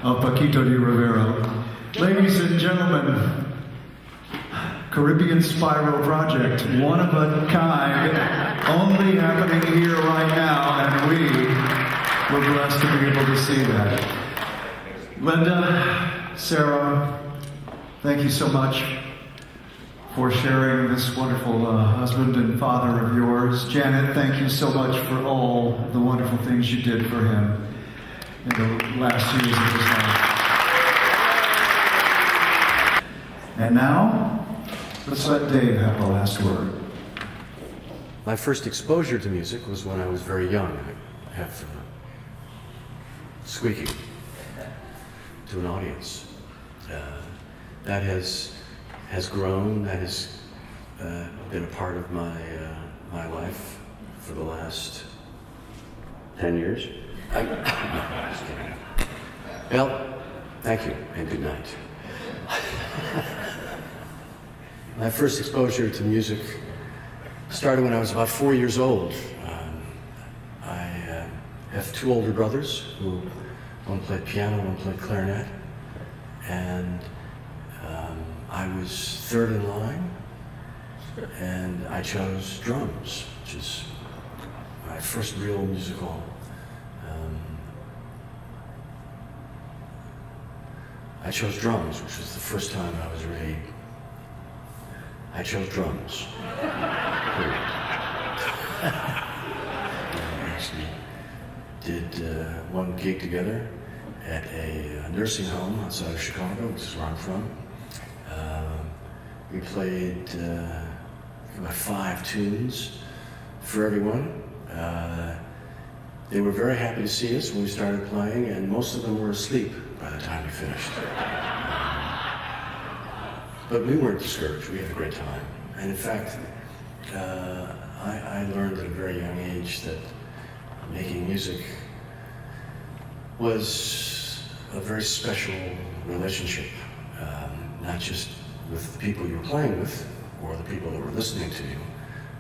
of Paquito de Rivera. Ladies and gentlemen, Caribbean Spiral Project, one of a kind, only happening here right now, and we were blessed to be able to see that. Linda, Sarah, thank you so much for sharing this wonderful husband and father of yours. Janet, thank you so much for all the wonderful things you did for him in the last years of his life. And now, let's let Dave have the last word. My first exposure to music was when I was very young. I have squeaking to an audience. That has grown. That has been a part of my life for the last 10 years. No, just kidding. Well, thank you and good night. My first exposure to music started when I was about 4 years old. I have two older brothers who one played piano, one played clarinet, and I was third in line, and I chose drums, which is my first real musical. I chose drums, which was the first time I was really. I chose drums. We actually did one gig together at a nursing home outside of Chicago, which is where I'm from. We played about 5 tunes for everyone. They were very happy to see us when we started playing, and most of them were asleep by the time we finished. But we weren't discouraged. We had a great time. And in fact, I learned at a very young age that making music was a very special relationship, not just with the people you were playing with or the people that were listening to you,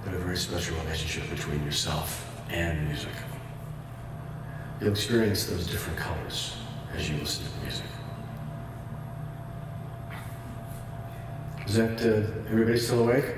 but a very special relationship between yourself and music. You'll experience those different colors as you listen to the music. Is that, everybody still awake?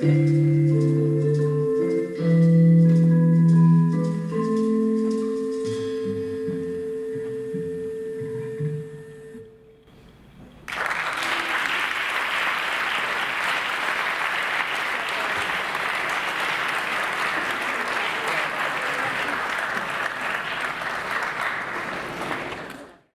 it.